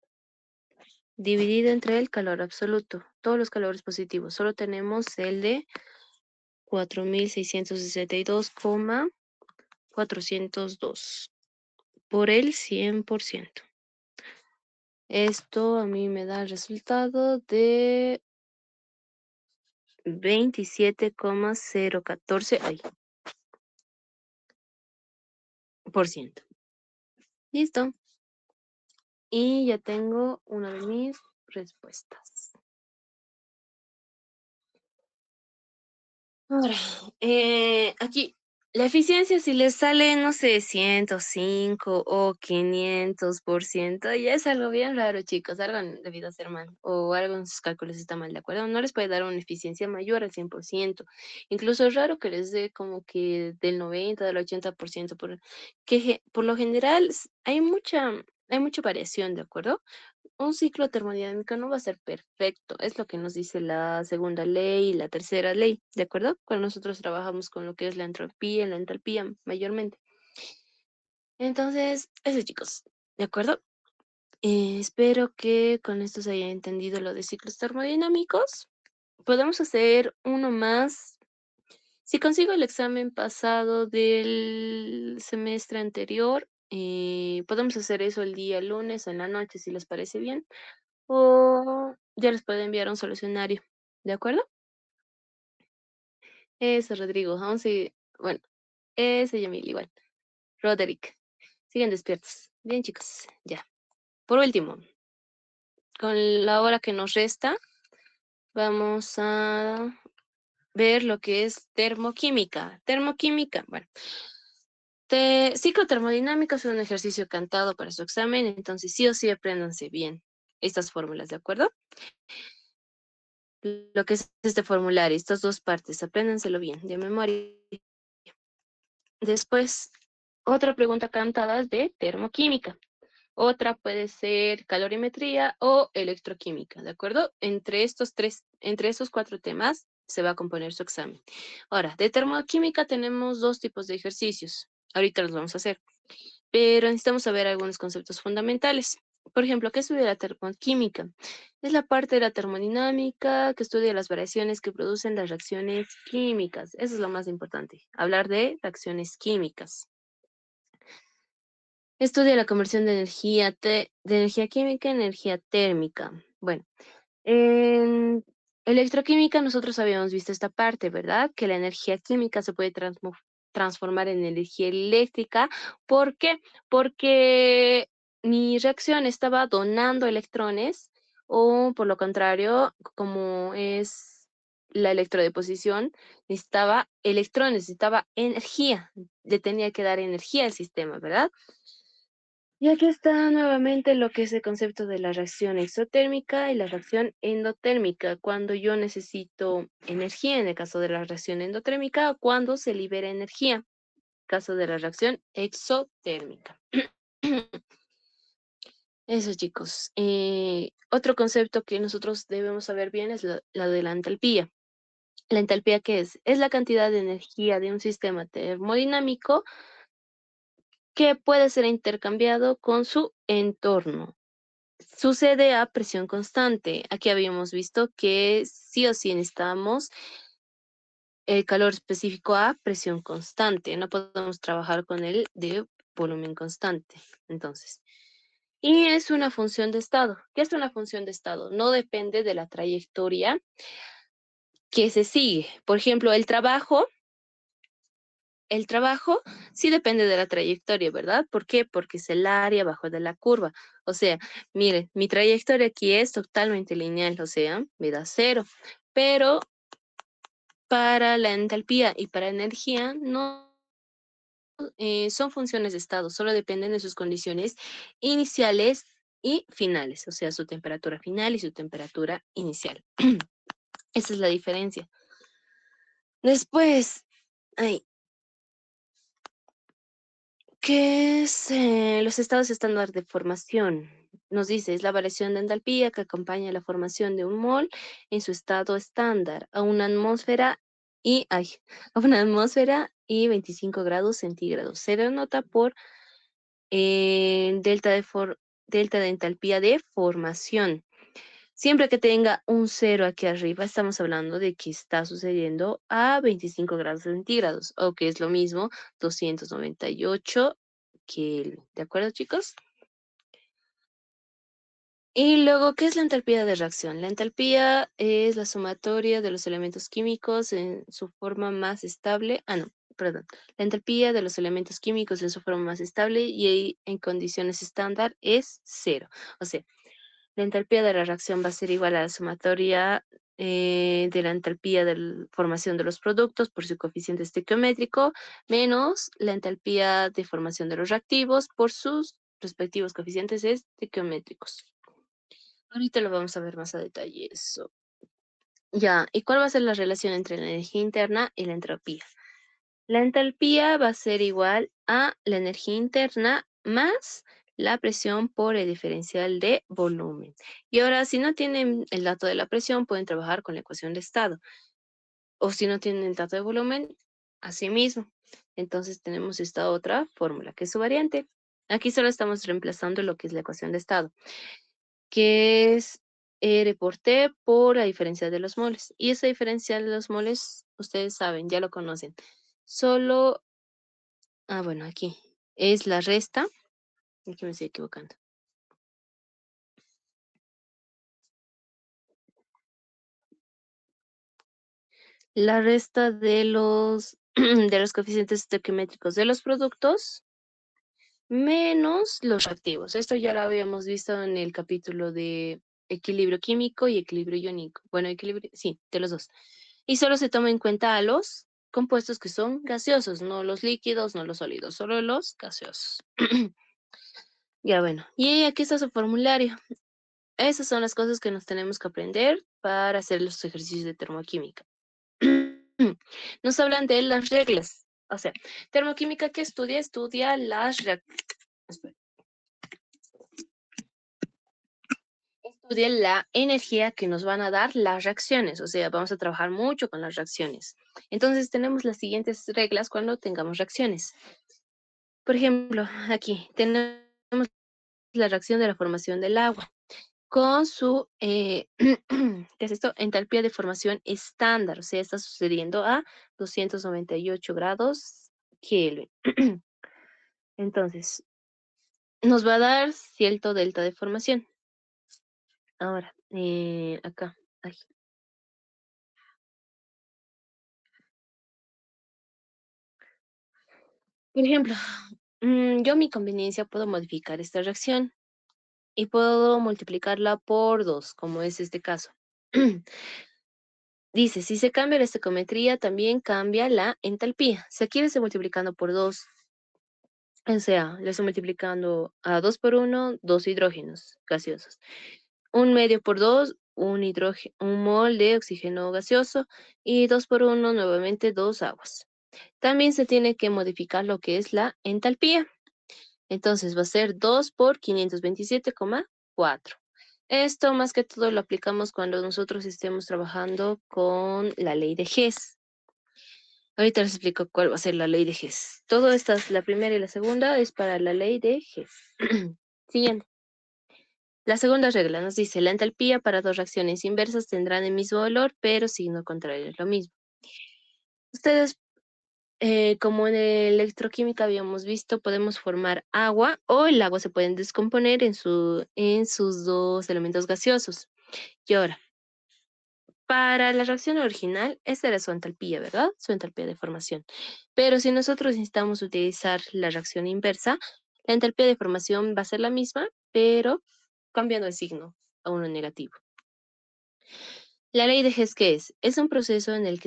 dividido entre el calor absoluto. Todos los calores positivos. Solo tenemos el de 4662,402 por el 100%. Esto a mí me da el resultado de 27,014 por ciento. Listo. Y ya tengo una de mis respuestas. Ahora, aquí, la eficiencia si les sale, no sé, 105 o 500%, ya es algo bien raro, chicos, algo han debido hacer mal, o algo en sus cálculos está mal, ¿de acuerdo? No les puede dar una eficiencia mayor al 100%. Incluso es raro que les dé como que del 90, del 80%, por lo general hay mucha variación, ¿de acuerdo? Un ciclo termodinámico no va a ser perfecto, es lo que nos dice la segunda ley y la tercera ley, ¿de acuerdo? Cuando nosotros trabajamos con lo que es la entropía y la entalpía mayormente. Entonces, eso chicos, ¿de acuerdo? Espero que con esto se haya entendido lo de ciclos termodinámicos. Podemos hacer uno más. Si consigo el examen pasado del semestre anterior, podemos hacer eso el día lunes en la noche, si les parece bien. O ya les puedo enviar un solucionario. ¿De acuerdo? Eso, Rodrigo. Bueno, ese Yamil igual. Roderick. Siguen despiertos. Bien, chicos. Ya. Por último, con la hora que nos resta, vamos a ver lo que es termoquímica. Termoquímica, bueno. Ciclo termodinámico es un ejercicio cantado para su examen, entonces sí o sí apréndanse bien estas fórmulas, ¿de acuerdo? Lo que es este formulario, estas dos partes, apréndanselo bien, de memoria. Después, otra pregunta cantada es de termoquímica. Otra puede ser calorimetría o electroquímica, ¿de acuerdo? Entre estos cuatro temas se va a componer su examen. Ahora, de termoquímica tenemos dos tipos de ejercicios. Ahorita los vamos a hacer, pero necesitamos saber algunos conceptos fundamentales. Por ejemplo, ¿qué estudia la termoquímica? Es la parte de la termodinámica que estudia las variaciones que producen las reacciones químicas. Eso es lo más importante, hablar de reacciones químicas. Estudia la conversión de energía química en energía térmica. Bueno, en electroquímica nosotros habíamos visto esta parte, ¿verdad? Que la energía química se puede transformar en energía eléctrica. ¿Por qué? Porque mi reacción estaba donando electrones o por lo contrario, como es la electrodeposición, necesitaba electrones, necesitaba energía, le tenía que dar energía al sistema, ¿verdad? Y aquí está nuevamente lo que es el concepto de la reacción exotérmica y la reacción endotérmica. Cuando yo necesito energía, en el caso de la reacción endotérmica, cuando se libera energía, en el caso de la reacción exotérmica. Eso, chicos. Otro concepto que nosotros debemos saber bien es la de la entalpía. ¿La entalpía qué es? Es la cantidad de energía de un sistema termodinámico que puede ser intercambiado con su entorno. Sucede a presión constante. Aquí habíamos visto que sí o sí necesitamos el calor específico a presión constante. No podemos trabajar con el de volumen constante. Entonces, y es una función de estado. ¿Qué es una función de estado? No depende de la trayectoria que se sigue. Por ejemplo, el trabajo el trabajo sí depende de la trayectoria, ¿verdad? ¿Por qué? Porque es el área abajo de la curva. O sea, miren, mi trayectoria aquí es totalmente lineal, o sea, me da cero. Pero para la entalpía y para energía no son funciones de estado, solo dependen de sus condiciones iniciales y finales, o sea, su temperatura final y su temperatura inicial. Esa es la diferencia. Después, ay, ¿qué es los estados estándar de formación? Nos dice, es la variación de entalpía que acompaña la formación de un mol en su estado estándar a una atmósfera a una atmósfera y 25 grados centígrados. Se denota por delta delta de entalpía de formación. Siempre que tenga un cero aquí arriba, estamos hablando de que está sucediendo a 25 grados centígrados, o que es lo mismo, 298 Kelvin. ¿De acuerdo, chicos? Y luego, ¿qué es la entalpía de reacción? La entalpía es la sumatoria de los elementos químicos en su forma más estable. Ah, no, perdón. La entalpía de los elementos químicos en su forma más estable y en condiciones estándar es cero. O sea, la entalpía de la reacción va a ser igual a la sumatoria de la entalpía de la formación de los productos por su coeficiente estequiométrico menos la entalpía de formación de los reactivos por sus respectivos coeficientes estequiométricos. Ahorita lo vamos a ver más a detalle eso. Ya, ¿y cuál va a ser la relación entre la energía interna y la entropía? La entalpía va a ser igual a la energía interna más la presión por el diferencial de volumen. Y ahora, si no tienen el dato de la presión, pueden trabajar con la ecuación de estado. O si no tienen el dato de volumen, así mismo. Entonces tenemos esta otra fórmula, que es su variante. Aquí solo estamos reemplazando lo que es la ecuación de estado, que es R por T por la diferencia de los moles. Y esa diferencia de los moles, ustedes saben, ya lo conocen. Solo bueno, aquí es la resta. Aquí me estoy equivocando. La resta de los, de los coeficientes estequiométricos de los productos menos los reactivos. Esto ya lo habíamos visto en el capítulo de equilibrio químico y equilibrio iónico. Bueno, equilibrio, sí, de los dos. Y solo se toma en cuenta a los compuestos que son gaseosos, no los líquidos, no los sólidos, solo los gaseosos. Ya bueno, y aquí está su formulario. Esas son las cosas que nos tenemos que aprender para hacer los ejercicios de termoquímica. Nos hablan de las reglas. O sea, termoquímica que estudia, estudia la energía que nos van a dar las reacciones. O sea, vamos a trabajar mucho con las reacciones. Entonces tenemos las siguientes reglas cuando tengamos reacciones. Por ejemplo, aquí tenemos la reacción de la formación del agua con su, ¿qué es esto? Entalpía de formación estándar, o sea, está sucediendo a 298 grados Kelvin. Entonces, nos va a dar cierto delta de formación. Ahora, acá. Ay. Por ejemplo, yo a mi conveniencia puedo modificar esta reacción y puedo multiplicarla por 2, como es este caso. Dice, si se cambia la estequiometría, también cambia la entalpía. Si aquí le estoy multiplicando por 2, o sea, le estoy multiplicando a 2 por 1, 2 hidrógenos gaseosos. Un medio por 2, un mol de oxígeno gaseoso. Y 2 por 1, nuevamente 2 aguas. También se tiene que modificar lo que es la entalpía. Entonces va a ser 2 por 527,4. Esto más que todo lo aplicamos cuando nosotros estemos trabajando con la ley de Hess. Ahorita les explico cuál va a ser la ley de Hess. Todo esta, la primera y la segunda, es para la ley de Hess. Siguiente. La segunda regla nos dice, la entalpía para dos reacciones inversas tendrán el mismo valor, pero signo contrario es lo mismo. Ustedes, como en electroquímica habíamos visto, podemos formar agua o el agua se pueden descomponer en sus dos elementos gaseosos. Y ahora, Para la reacción original, esta era su entalpía, ¿verdad? Su entalpía de formación. Pero si nosotros necesitamos utilizar la reacción inversa, la entalpía de formación va a ser la misma, pero cambiando el signo a uno negativo. La ley de Hess, ¿qué es? Es un proceso en el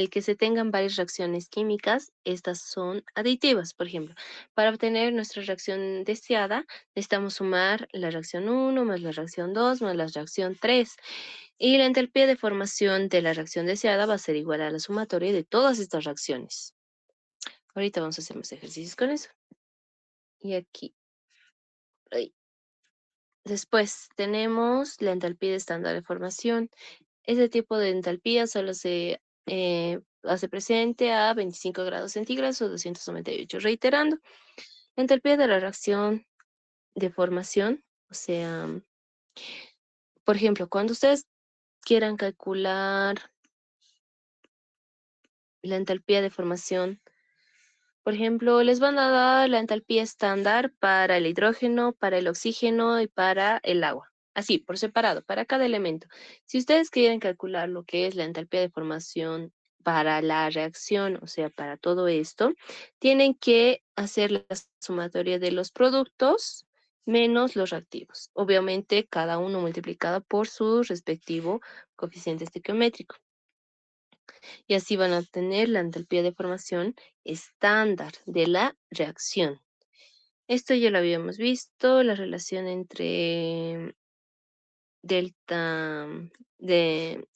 que se tengan varias reacciones químicas. Estas son aditivas, por ejemplo. Para obtener nuestra reacción deseada, necesitamos sumar la reacción 1 más la reacción 2 más la reacción 3. Y la entalpía de formación de la reacción deseada va a ser igual a la sumatoria de todas estas reacciones. Ahorita vamos a hacer más ejercicios con eso. Y aquí. Ahí. Después tenemos la entalpía estándar de formación. Ese tipo de entalpía solo se hace presente a 25 grados centígrados o 298. Reiterando, la entalpía de la reacción de formación, o sea, por ejemplo, cuando ustedes quieran calcular la entalpía de formación, por ejemplo, les van a dar la entalpía estándar para el hidrógeno, para el oxígeno y para el agua. Así, por separado, para cada elemento. Si ustedes quieren calcular lo que es la entalpía de formación para la reacción, o sea, para todo esto, tienen que hacer la sumatoria de los productos menos los reactivos. Obviamente, cada uno multiplicado por su respectivo coeficiente estequiométrico. Y así van a obtener la entalpía de formación estándar de la reacción. Esto ya lo habíamos visto, la relación entre delta de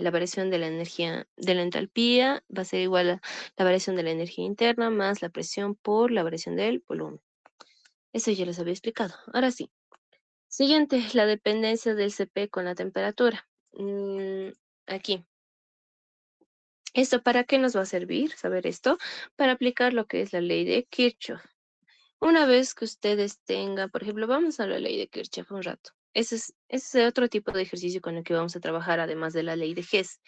la variación de la energía de la entalpía va a ser igual a la variación de la energía interna más la presión por la variación del volumen. Eso ya les había explicado. Ahora sí. Siguiente, la dependencia del CP con la temperatura. Aquí. ¿Esto para qué nos va a servir saber esto? Para aplicar lo que es la ley de Kirchhoff. Una vez que ustedes tengan, por ejemplo, vamos a la ley de Kirchhoff un rato. Ese es otro tipo de ejercicio con el que vamos a trabajar, además de la ley de Hess.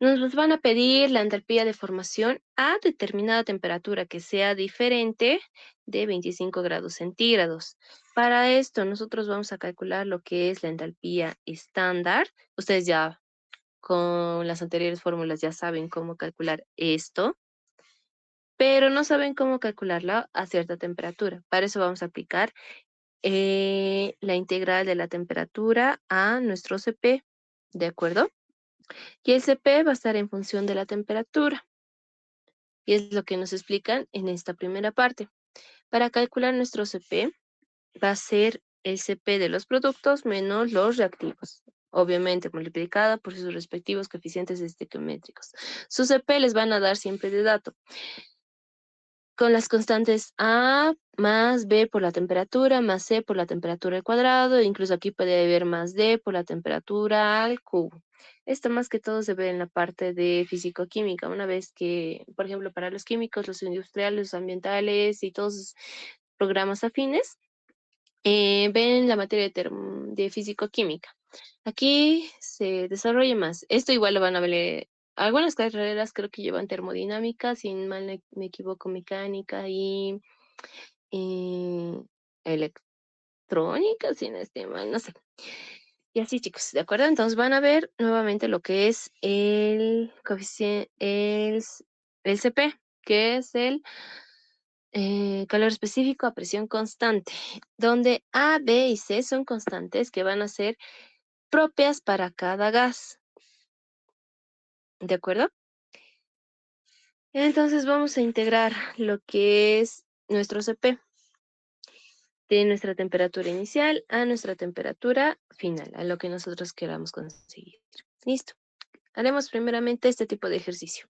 Nos van a pedir la entalpía de formación a determinada temperatura que sea diferente de 25 grados centígrados. Para esto, nosotros vamos a calcular lo que es la entalpía estándar. Ustedes ya con las anteriores fórmulas ya saben cómo calcular esto, pero no saben cómo calcularla a cierta temperatura. Para eso vamos a aplicar la integral de la temperatura a nuestro CP, ¿de acuerdo? Y el CP va a estar en función de la temperatura. Y es lo que nos explican en esta primera parte. Para calcular nuestro CP va a ser el CP de los productos menos los reactivos, obviamente multiplicada por sus respectivos coeficientes estequiométricos. Su CP les van a dar siempre de dato, con las constantes A más B por la temperatura, más C por la temperatura al cuadrado, e incluso aquí puede haber más D por la temperatura al cubo. Esto más que todo se ve en la parte de físico-química, una vez que, por ejemplo, para los químicos, los industriales, los ambientales y todos los programas afines, ven la materia de físico-química. Aquí se desarrolla más. Esto igual lo van a ver. Algunas carreras creo que llevan termodinámica, si mal me equivoco, mecánica y eh, electrónica, si no estoy mal, no sé. Y así, chicos, ¿de acuerdo? Entonces van a ver nuevamente lo que es el coeficiente, el CP, que es el calor específico a presión constante, donde A, B y C son constantes que van a ser propias para cada gas. ¿De acuerdo? Entonces vamos a integrar lo que es nuestro CP de nuestra temperatura inicial a nuestra temperatura final, a lo que nosotros queramos conseguir. Listo. Haremos primeramente este tipo de ejercicio.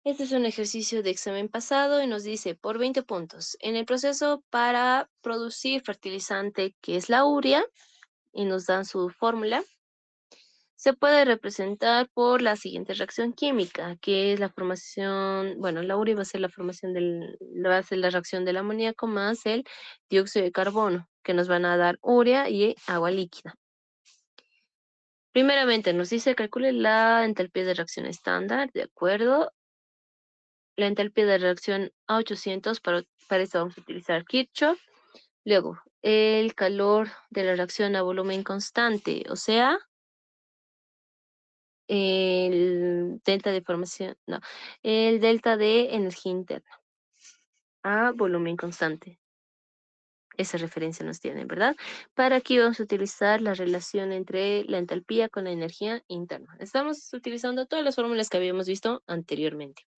Este es un ejercicio de examen pasado y nos dice por 20 puntos. En el proceso para producir fertilizante, que es la urea, y nos dan su fórmula, se puede representar por la siguiente reacción química, que es la formación, bueno, la urea va a ser la formación va a ser la reacción del amoníaco más el dióxido de carbono, que nos van a dar urea y agua líquida. Primeramente nos dice calcule la entalpía de reacción estándar, ¿de acuerdo? La entalpía de reacción a 800, para esto vamos a utilizar Kirchhoff. Luego, el calor de la reacción a volumen constante, o sea, el delta de formación, no, el delta de energía interna a volumen constante. Esa referencia nos tiene, ¿verdad? Para aquí vamos a utilizar la relación entre la entalpía con la energía interna. Estamos utilizando todas las fórmulas que habíamos visto anteriormente.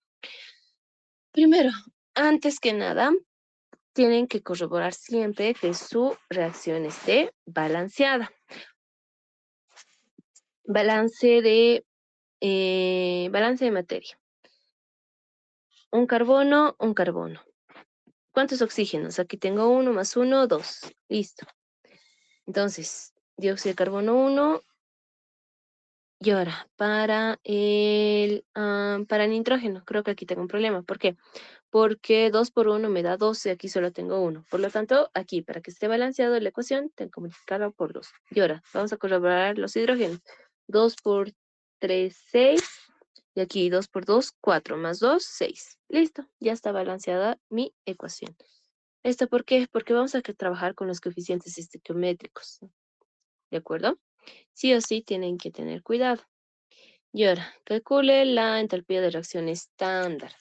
Primero, antes que nada, tienen que corroborar siempre que su reacción esté balanceada. Balance de materia. Un carbono, un carbono. ¿Cuántos oxígenos? Aquí tengo 1 más 1, 2. Listo. Entonces, dióxido de carbono 1. Y ahora, para nitrógeno, creo que aquí tengo un problema. ¿Por qué? Porque 2 por 1 me da 12, aquí solo tengo 1. Por lo tanto, aquí, para que esté balanceado la ecuación, tengo que multiplicarla por 2. Y ahora, vamos a corroborar los hidrógenos. 2 por 3, 6. Y aquí 2 por 2, 4. Más 2, 6. Listo, ya está balanceada mi ecuación. ¿Esto por qué? Porque vamos a trabajar con los coeficientes estequiométricos. ¿De acuerdo? Sí o sí tienen que tener cuidado. Y ahora, calcule la entalpía de reacción estándar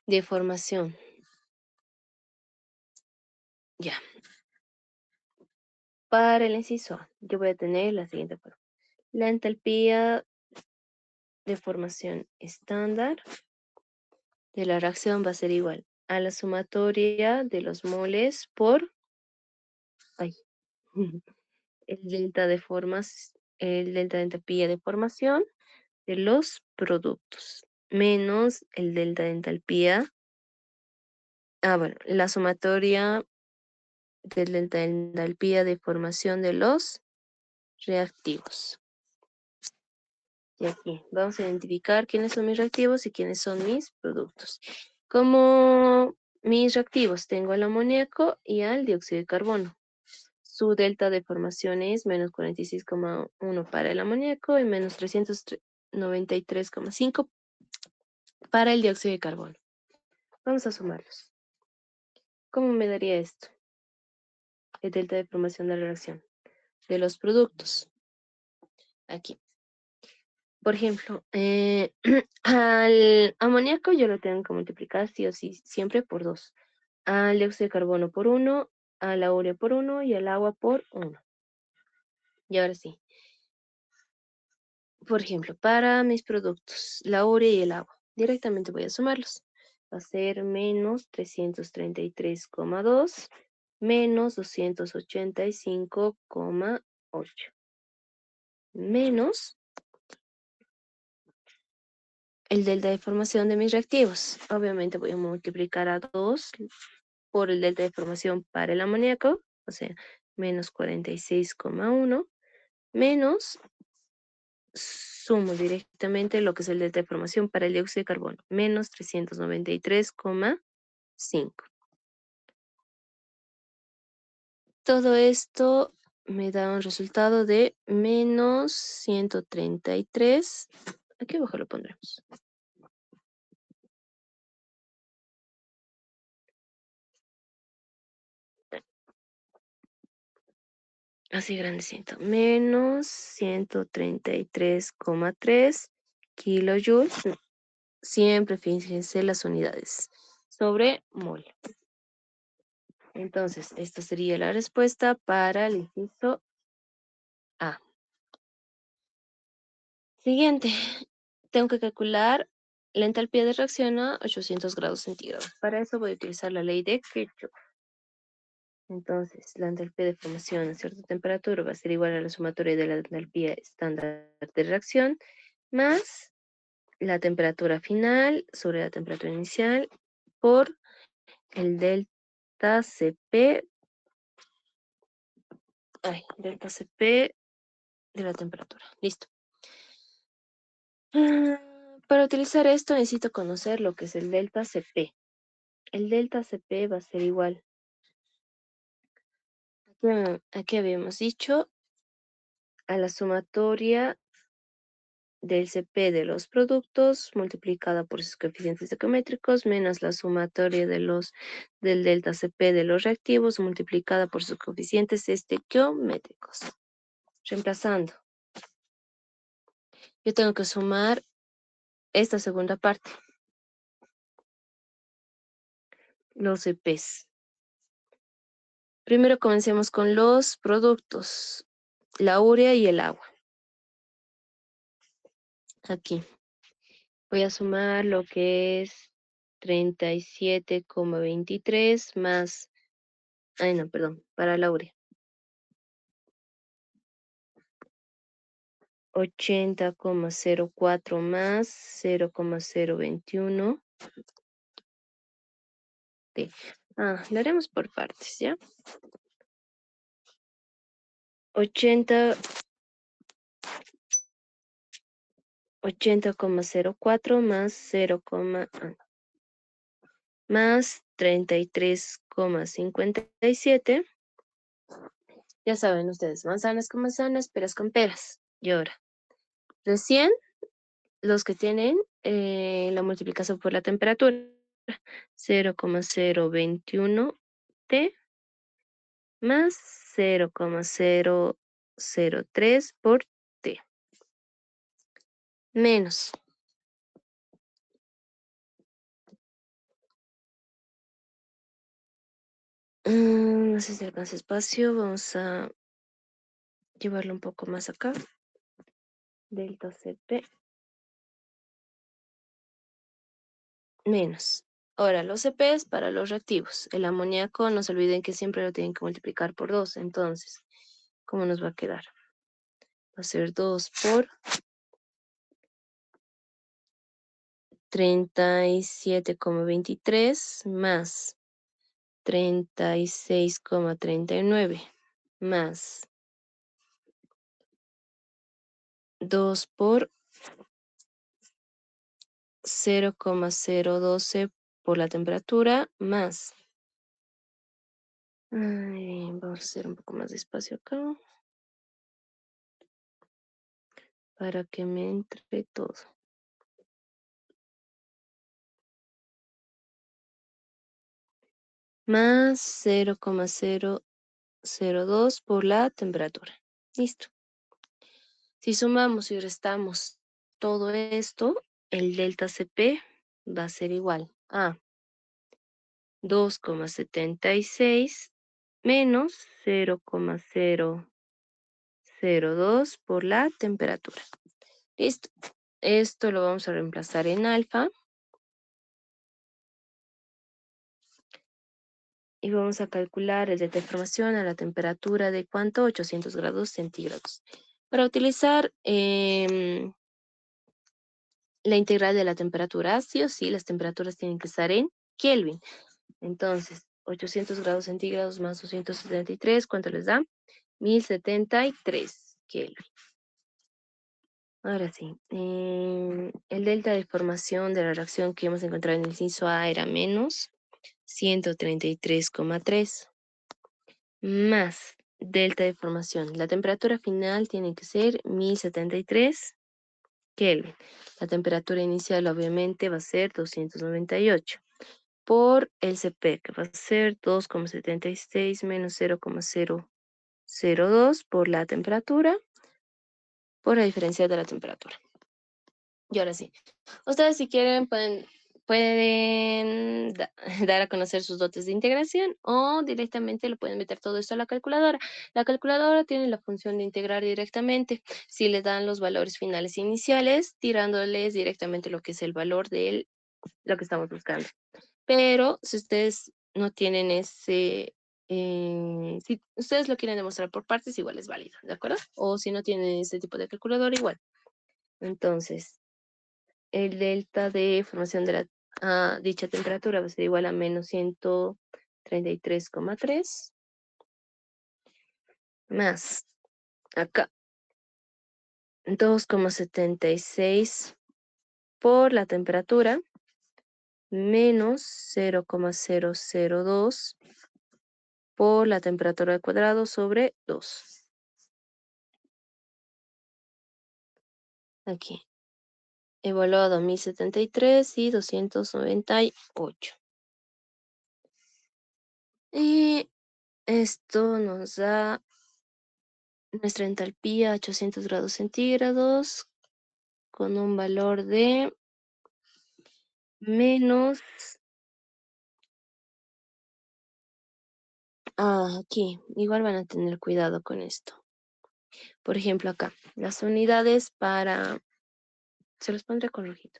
de formación. Ya. Para el inciso A, yo voy a tener la siguiente forma. La entalpía de formación estándar de la reacción va a ser igual a la sumatoria de los moles por ay, el delta de el delta de entalpía de formación de los productos menos el delta de entalpía. Bueno, la sumatoria del delta de entalpía de formación de los reactivos. Y aquí vamos a identificar quiénes son mis reactivos y quiénes son mis productos. Como mis reactivos tengo al amoníaco y al dióxido de carbono. Su delta de formación es menos 46,1 para el amoníaco y menos 393,5 para el dióxido de carbono. Vamos a sumarlos. ¿Cómo me daría esto? El delta de formación de la reacción de los productos. Aquí. Por ejemplo, al amoníaco yo lo tengo que multiplicar sí o sí, siempre por 2. Al dióxido de carbono por 1, a la urea por 1 y al agua por 1. Y ahora sí, por ejemplo, para mis productos, la urea y el agua, directamente voy a sumarlos. Va a ser menos 333,2 menos 285,8 menos el delta de formación de mis reactivos. Obviamente voy a multiplicar a 2 por el delta de formación para el amoníaco, o sea, menos 46,1 menos, sumo directamente lo que es el delta de formación para el dióxido de carbono, menos 393,5. Todo esto me da un resultado de menos 133. Aquí abajo lo pondremos. Así grandecito. Menos 133,3 kilojoules. Siempre fíjense las unidades sobre mol. Entonces, esta sería la respuesta para el inciso A. Siguiente, tengo que calcular la entalpía de reacción a 800 grados centígrados. Para eso voy a utilizar la ley de Kirchhoff. Entonces, la entalpía de formación a cierta temperatura va a ser igual a la sumatoria de la entalpía estándar de reacción más la temperatura final sobre la temperatura inicial por el delta Cp, delta Cp de la temperatura. Listo. Para utilizar esto necesito conocer lo que es el delta Cp. El delta Cp va a ser igual. Aquí habíamos dicho a la sumatoria del CP de los productos multiplicada por sus coeficientes estequiométricos menos la sumatoria del delta CP de los reactivos multiplicada por sus coeficientes estequiométricos. Reemplazando, yo tengo que sumar esta segunda parte, los CPs. Primero comencemos con los productos, la urea y el agua. Aquí voy a sumar lo que es 37,23 más, ay no, perdón, para la urea. 80,04 más 0,021. Lo haremos por partes, ¿ya? 80,04 más 33,57. Ya saben ustedes, manzanas con manzanas, peras con peras. Y ahora, recién los que tienen la multiplicación por la temperatura. 0,021 T más 0,003 por T. Menos. No sé si alcanza espacio. Vamos a llevarlo un poco más acá. Delta CP. Menos. Ahora, los CPs para los reactivos. El amoníaco, no se olviden que siempre lo tienen que multiplicar por 2. Entonces, ¿cómo nos va a quedar? Va a ser 2 por 37,23 más 36,39 más 2 por 0,012 por la temperatura más. Vamos a hacer un poco más despacio acá para que me entre todo. Más 0,002 por la temperatura. Listo. Si sumamos y restamos todo esto, el delta CP va a ser igual a 2,76 menos 0,002 por la temperatura. Listo. Esto lo vamos a reemplazar en alfa. Y vamos a calcular el de deformación a la temperatura de ¿cuánto? 800 grados centígrados. Para utilizar la integral de la temperatura, sí o sí, las temperaturas tienen que estar en Kelvin. Entonces, 800 grados centígrados más 273, ¿cuánto les da? 1073 Kelvin. Ahora sí, el delta de formación de la reacción que hemos encontrado en el inciso A era menos 133,3 más delta de formación. La temperatura final tiene que ser 1073 Kelvin. La temperatura inicial obviamente va a ser 298 por el CP, que va a ser 2,76 menos 0,002 por la temperatura, por la diferencia de la temperatura. Y ahora sí, ustedes si quieren pueden dar a conocer sus dotes de integración o directamente lo pueden meter todo esto a la calculadora. La calculadora tiene la función de integrar directamente. Si le dan los valores finales iniciales, tirándoles directamente lo que es el valor de lo que estamos buscando. Pero si ustedes no tienen si ustedes lo quieren demostrar por partes, igual es válido, ¿de acuerdo? O si no tienen ese tipo de calculadora, igual. Entonces, el delta de formación de dicha temperatura va a ser igual a menos 133,3 más acá 2,76 por la temperatura menos 0,002 por la temperatura al cuadrado sobre 2. Aquí. evaluado a 1073 y 298. Y esto nos da nuestra entalpía a 800 grados centígrados con un valor de menos, aquí, igual van a tener cuidado con esto. Por ejemplo, acá, las unidades para, se los pondré con rojito.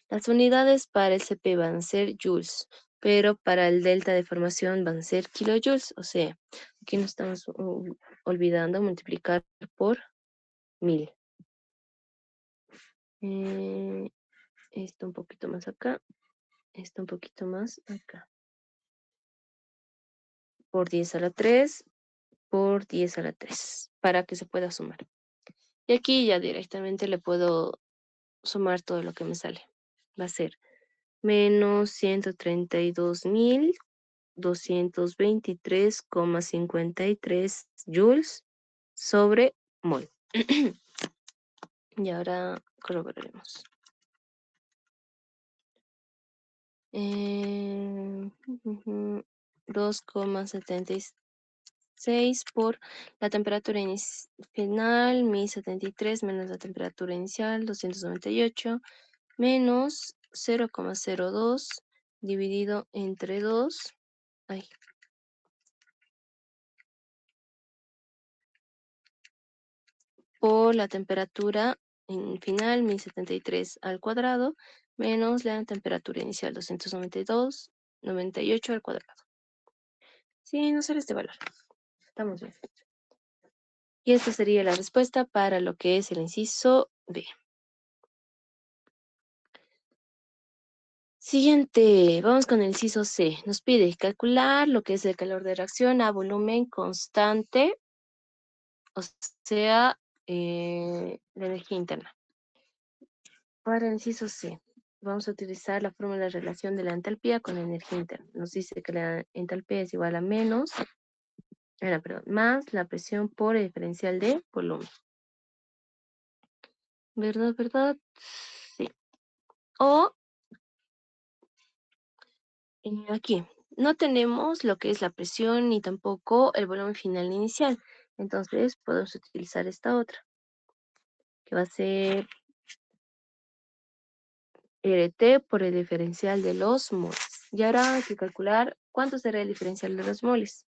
Las unidades para el CP van a ser joules, pero para el delta de formación van a ser kilojoules. O sea, aquí nos estamos olvidando multiplicar por 1000. Esto un poquito más acá, esto un poquito más acá. Por 10 a la 3, por 10 a la 3, para que se pueda sumar. Y aquí ya directamente le puedo sumar todo lo que me sale. Va a ser menos 132.223,53 joules sobre mol. Y ahora corroboraremos. Ujú, 2,76 por la temperatura final, 1073 menos la temperatura inicial, 298, menos 0,02 dividido entre 2. Ay, por la temperatura final 1073 al cuadrado menos la temperatura inicial 298 al cuadrado. Sí, no sale este valor. Estamos bien. Y esta sería la respuesta para lo que es el inciso B. Siguiente, vamos con el inciso C. Nos pide calcular lo que es el calor de reacción a volumen constante, o sea, la energía interna. Para el inciso C, vamos a utilizar la fórmula de relación de la entalpía con la energía interna. Nos dice que la entalpía es igual a más la presión por el diferencial de volumen. ¿Verdad, verdad? Sí. O aquí, no tenemos lo que es la presión ni tampoco el volumen final inicial. Entonces podemos utilizar esta otra, que va a ser RT por el diferencial de los moles. Y ahora hay que calcular cuánto será el diferencial de los moles.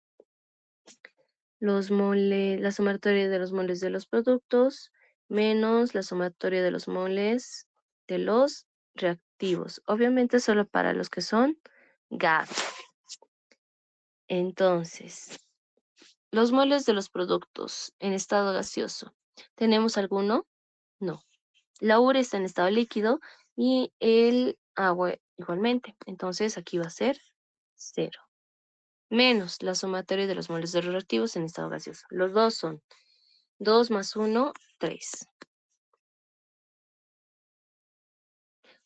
Los moles, la sumatoria de los moles de los productos menos la sumatoria de los moles de los reactivos. Obviamente solo para los que son gas. Entonces, los moles de los productos en estado gaseoso. ¿Tenemos alguno? No. La urea está en estado líquido y el agua igualmente. Entonces aquí va a ser 0. Menos la sumatoria de los moles de los reactivos en estado gaseoso. Los dos son 2 más 1, 3.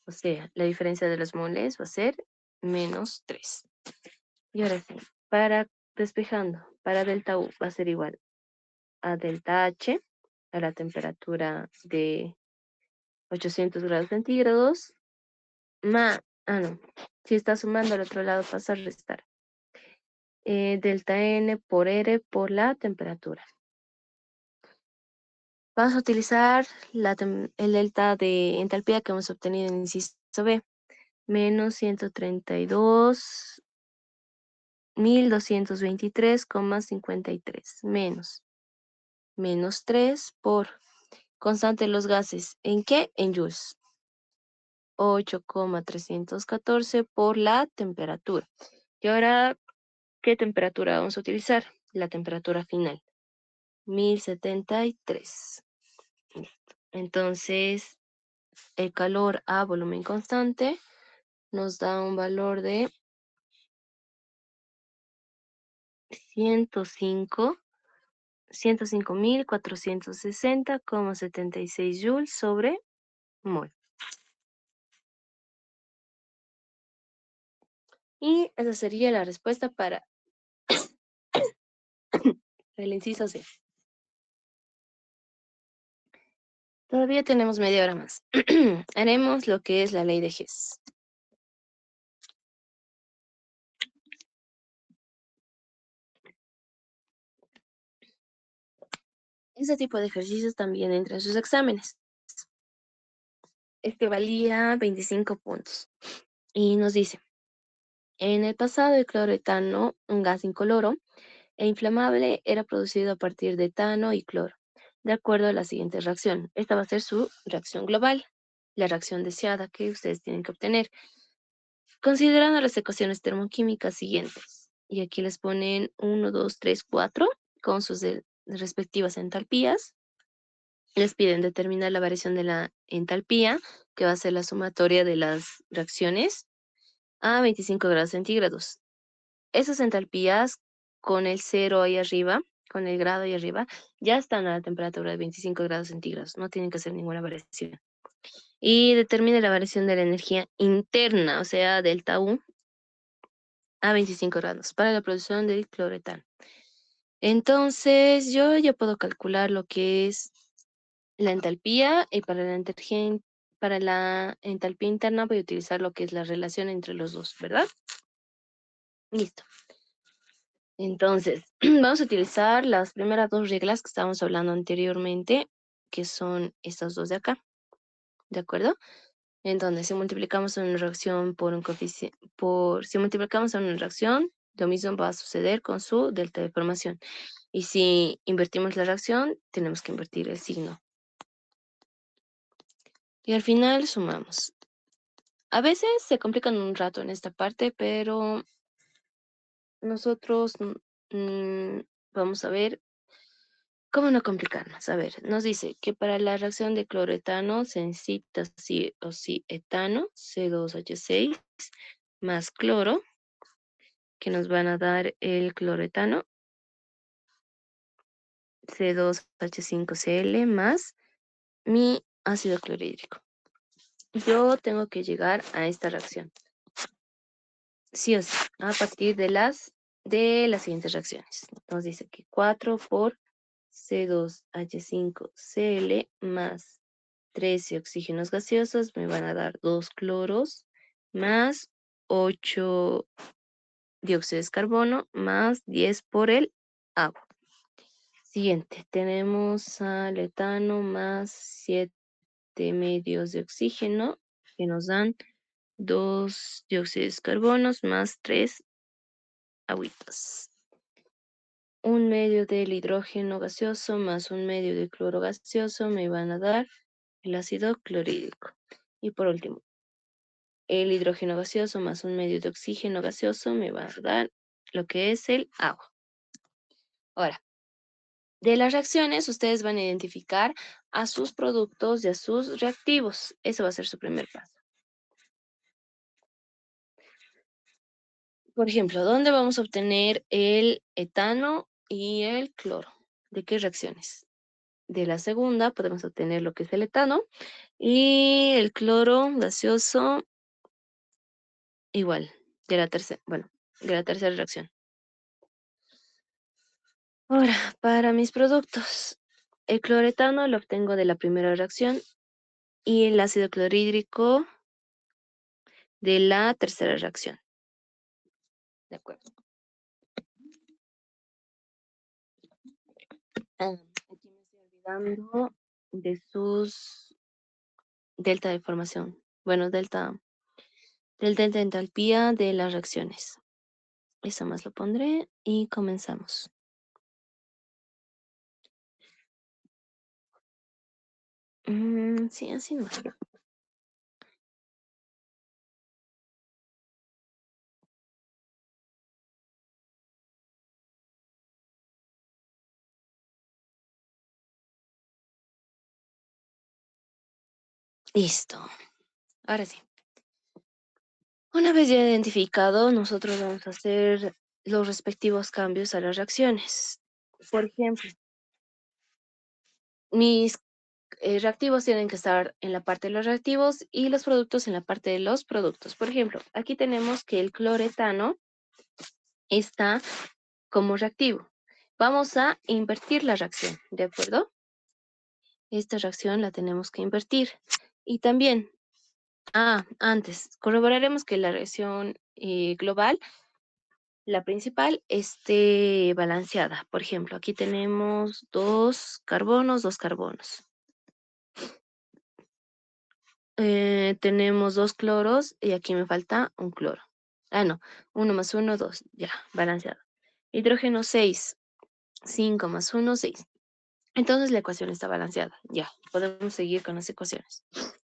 O sea, la diferencia de los moles va a ser menos 3. Y ahora sí, para despejando, para delta U va a ser igual a delta H, a la temperatura de 800 grados centígrados, más, no, si está sumando al otro lado pasa a restar. Delta N por R por la temperatura. Vamos a utilizar el delta de entalpía que hemos obtenido en el inciso B, menos 132.223,53, menos 3 por constante de los gases. ¿En qué? En joules. 8,314 por la temperatura. Y ahora, ¿qué temperatura vamos a utilizar? La temperatura final. 1073. Entonces, el calor a volumen constante nos da un valor de 105.460,76 joules sobre mol. Y esa sería la respuesta para el inciso C. Todavía tenemos media hora más. Haremos lo que es la ley de Hess. Ese tipo de ejercicios también entra en sus exámenes. Este valía 25 puntos. Y nos dice, en el pasado el cloretano, un gas incoloro e inflamable, era producido a partir de etano y cloro, de acuerdo a la siguiente reacción. Esta va a ser su reacción global, la reacción deseada que ustedes tienen que obtener, considerando las ecuaciones termoquímicas siguientes. Y aquí les ponen 1, 2, 3, 4 con sus respectivas entalpías. Les piden determinar la variación de la entalpía, que va a ser la sumatoria de las reacciones, a 25 grados centígrados. Esas entalpías con el cero ahí arriba, con el grado ahí arriba, ya están a la temperatura de 25 grados centígrados. No tienen que hacer ninguna variación. Y determine la variación de la energía interna, o sea, delta U, a 25 grados para la producción del cloretano. Entonces, yo ya puedo calcular lo que es la entalpía y para la entalpía interna voy a utilizar lo que es la relación entre los dos, ¿verdad? Listo. Entonces, vamos a utilizar las primeras dos reglas que estábamos hablando anteriormente, que son estas dos de acá, ¿de acuerdo? Entonces, si multiplicamos una reacción por un coeficiente, si multiplicamos una reacción, lo mismo va a suceder con su delta de formación. Y si invertimos la reacción, tenemos que invertir el signo. Y al final sumamos. A veces se complican un rato en esta parte, pero nosotros vamos a ver cómo no complicarnos. A ver, nos dice que para la reacción de cloretano se necesita sí o sí etano, C2H6, más cloro, que nos van a dar el cloretano, C2H5Cl, más mi ácido clorhídrico. Yo tengo que llegar a esta reacción, sí o sí, a partir de las siguientes reacciones. Nos dice que 4 por C2H5Cl más 13 oxígenos gaseosos me van a dar 2 cloros más 8 dióxido de carbono más 10 por el agua. Siguiente, tenemos al etano más 7 medios de oxígeno que nos dan 2 dióxidos de carbono más 3 agüitas. Un medio del hidrógeno gaseoso más un medio de cloro gaseoso me van a dar el ácido clorhídrico. Y por último, el hidrógeno gaseoso más un medio de oxígeno gaseoso me va a dar lo que es el agua. Ahora, de las reacciones, ustedes van a identificar a sus productos y a sus reactivos. Eso va a ser su primer paso. Por ejemplo, ¿dónde vamos a obtener el etano y el cloro? ¿De qué reacciones? De la segunda podemos obtener lo que es el etano y el cloro gaseoso igual, de la tercera, bueno, de la tercera reacción. Ahora, para mis productos, el cloretano lo obtengo de la primera reacción y el ácido clorhídrico de la tercera reacción. De acuerdo. Aquí me estoy olvidando de sus delta de formación. Bueno, del delta de entalpía de las reacciones. Eso más lo pondré y comenzamos. Sí, así no. Listo. Ahora sí. Una vez ya identificado, nosotros vamos a hacer los respectivos cambios a las reacciones. Por ejemplo, mis reactivos tienen que estar en la parte de los reactivos y los productos en la parte de los productos. Por ejemplo, aquí tenemos que el cloretano está como reactivo. Vamos a invertir la reacción, ¿de acuerdo? esta reacción la tenemos que invertir. Y también, antes, corroboraremos que la reacción global, la principal, esté balanceada. Por ejemplo, aquí tenemos dos carbonos, dos carbonos. Tenemos dos cloros y aquí me falta un cloro. No, 1 más 1, 2, ya, balanceado. Hidrógeno 6, 5 más 1, 6. Entonces la ecuación está balanceada. Ya, podemos seguir con las ecuaciones.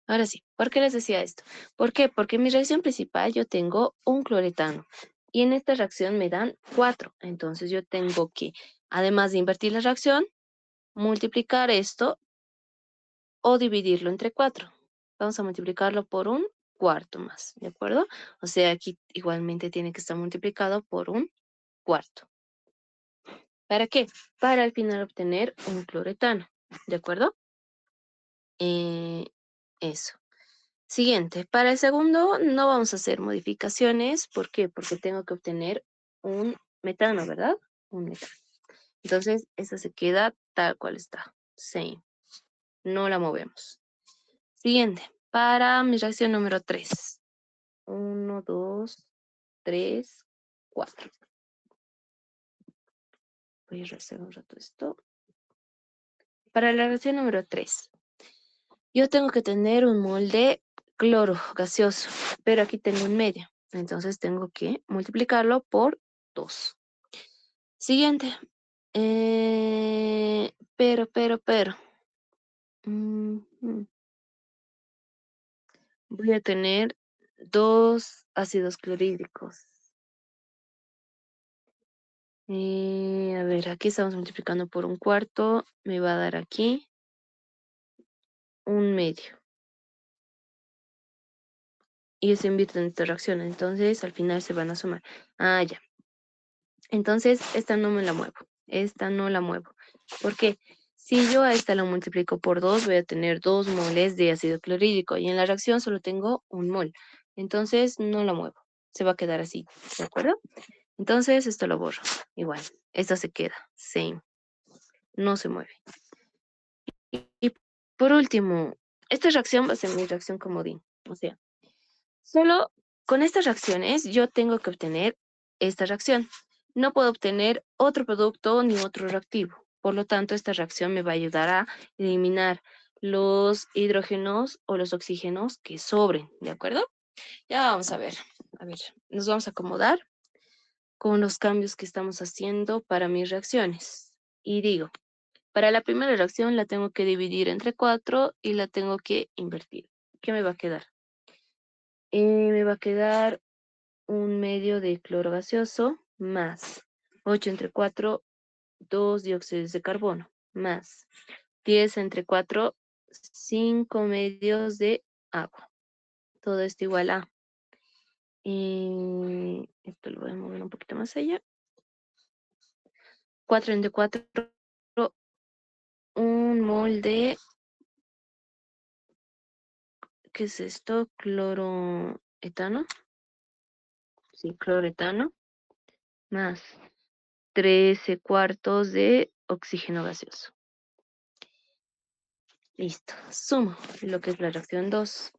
Ahora sí, ¿por qué les decía esto? ¿Por qué? Porque en mi reacción principal yo tengo un cloretano y en esta reacción me dan 4. Entonces yo tengo que, además de invertir la reacción, multiplicar esto o dividirlo entre 4. Vamos a multiplicarlo por un cuarto más, ¿de acuerdo? O sea, aquí igualmente tiene que estar multiplicado por un cuarto. ¿Para qué? Para al final obtener un cloretano, ¿de acuerdo? Eso. Siguiente, para el segundo no vamos a hacer modificaciones. ¿Por qué? Porque tengo que obtener un metano, ¿verdad? Un metano. Entonces, esta se queda tal cual está. Same. No la movemos. Siguiente, para mi reacción número 3. 1, 2, 3, 4. Voy a rehacer un rato esto. Para la reacción número 3, yo tengo que tener un molde cloro gaseoso, pero aquí tengo un medio. Entonces tengo que multiplicarlo por 2. Siguiente. Pero. mm, Voy a tener dos ácidos clorhídricos. A ver, aquí estamos multiplicando por un cuarto. Me va a dar aquí un medio. Y eso invierte en esta reacción. Entonces, al final se van a sumar. Ya. Entonces, esta no me la muevo. Esta no la muevo. ¿Por qué? Si yo a esta la multiplico por 2, voy a tener 2 moles de ácido clorhídrico. Y en la reacción solo tengo un mol. Entonces, no la muevo. Se va a quedar así. ¿De acuerdo? Entonces, esto lo borro. Igual. Esta se queda. Same. No se mueve. Y por último, esta reacción va a ser mi reacción comodín. O sea, solo con estas reacciones yo tengo que obtener esta reacción. No puedo obtener otro producto ni otro reactivo. Por lo tanto, esta reacción me va a ayudar a eliminar los hidrógenos o los oxígenos que sobren, ¿de acuerdo? Ya vamos a ver. A ver, nos vamos a acomodar con los cambios que estamos haciendo para mis reacciones. Y digo, para la primera reacción la tengo que dividir entre 4 y la tengo que invertir. ¿Qué me va a quedar? Me va a quedar un medio de cloro gaseoso más 8 entre 4, 2 dióxidos de carbono más 10 entre 4, 5 medios de agua. Todo esto igual a, esto lo voy a mover un poquito más allá, 4 entre 4, un mol de, ¿qué es esto? Cloroetano, sí, cloretano, más 13 cuartos de oxígeno gaseoso. Listo. Sumo lo que es la reacción 2.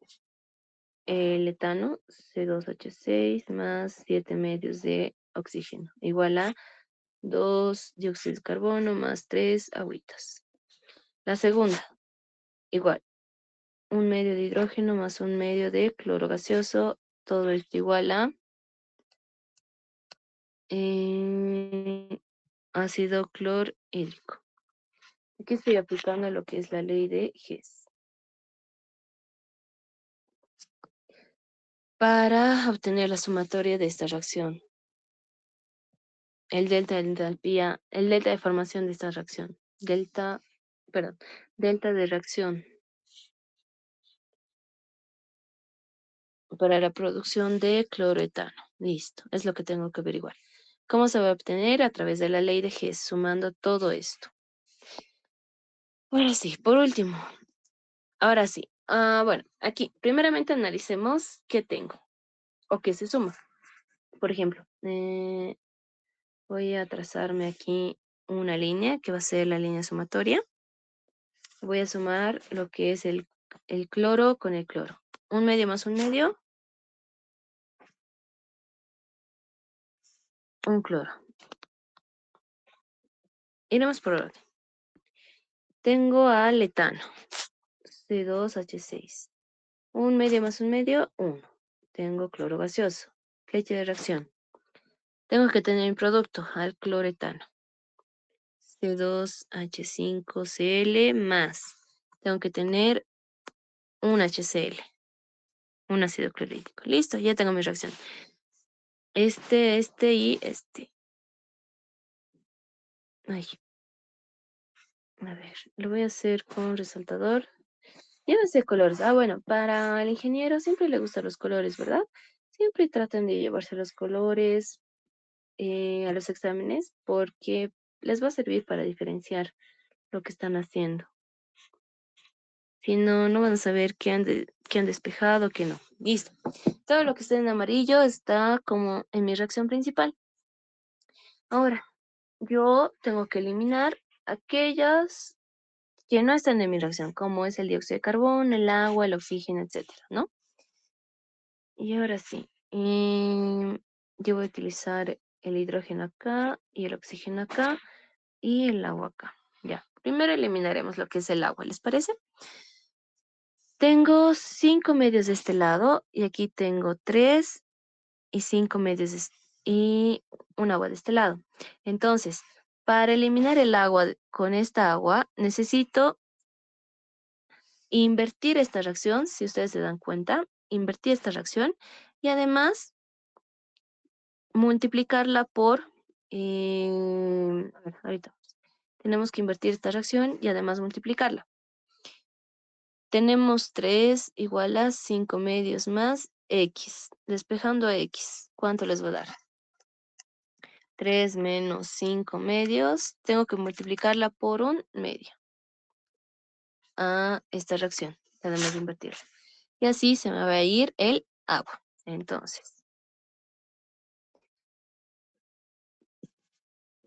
El etano, C2H6 más 7 medios de oxígeno, igual a 2 dióxido de carbono más 3 agüitas. La segunda, igual, un medio de hidrógeno más un medio de cloro gaseoso, todo esto igual a ácido clorhídrico. Aquí estoy aplicando lo que es la ley de Hess. Para obtener la sumatoria de esta reacción, el delta de entalpía, el delta de formación de esta reacción, delta de reacción para la producción de cloroetano. Listo, es lo que tengo que averiguar. ¿Cómo se va a obtener? A través de la ley de Hess, sumando todo esto. Ahora sí, por último, ahora sí. Bueno, aquí, primeramente analicemos qué tengo o qué se suma. Por ejemplo, voy a trazarme aquí una línea que va a ser la línea sumatoria. Voy a sumar lo que es el cloro con el cloro. Un medio más un medio, un cloro. Iremos por orden. Tengo al etano, C2H6. Un medio más un medio, 1. Tengo cloro gaseoso. Flecha de reacción. Tengo que tener mi producto, al cloretano. C2H5Cl más. Tengo que tener un HCl, un ácido clorhídrico. Listo, ya tengo mi reacción. Este y este. Ay, a ver, lo voy a hacer con resaltador. Llévense colores. Ah, bueno, para el ingeniero siempre le gustan los colores, ¿verdad? Siempre tratan de llevarse los colores a los exámenes porque les va a servir para diferenciar lo que están haciendo. Si no, no van a saber qué han despejado, qué no. Listo. Todo lo que está en amarillo está como en mi reacción principal. Ahora, yo tengo que eliminar aquellas que no están en mi reacción, como es el dióxido de carbono, el agua, el oxígeno, etcétera, ¿no? Y ahora sí, yo voy a utilizar el hidrógeno acá y el oxígeno acá y el agua acá. Ya, primero eliminaremos lo que es el agua, ¿les parece? Tengo 5 medios de este lado y aquí tengo 3 y 5 medios y un agua de este lado. Entonces, para eliminar el agua con esta agua, necesito invertir esta reacción, si ustedes se dan cuenta, invertir esta reacción y además multiplicarla por, a ver, ahorita, tenemos que invertir esta reacción y además multiplicarla. Tenemos 3 igual a 5 medios más X. Despejando a X, ¿cuánto les va a dar? 3 menos 5 medios. Tengo que multiplicarla por un medio a esta reacción, además de invertirla. Y así se me va a ir el agua. Entonces,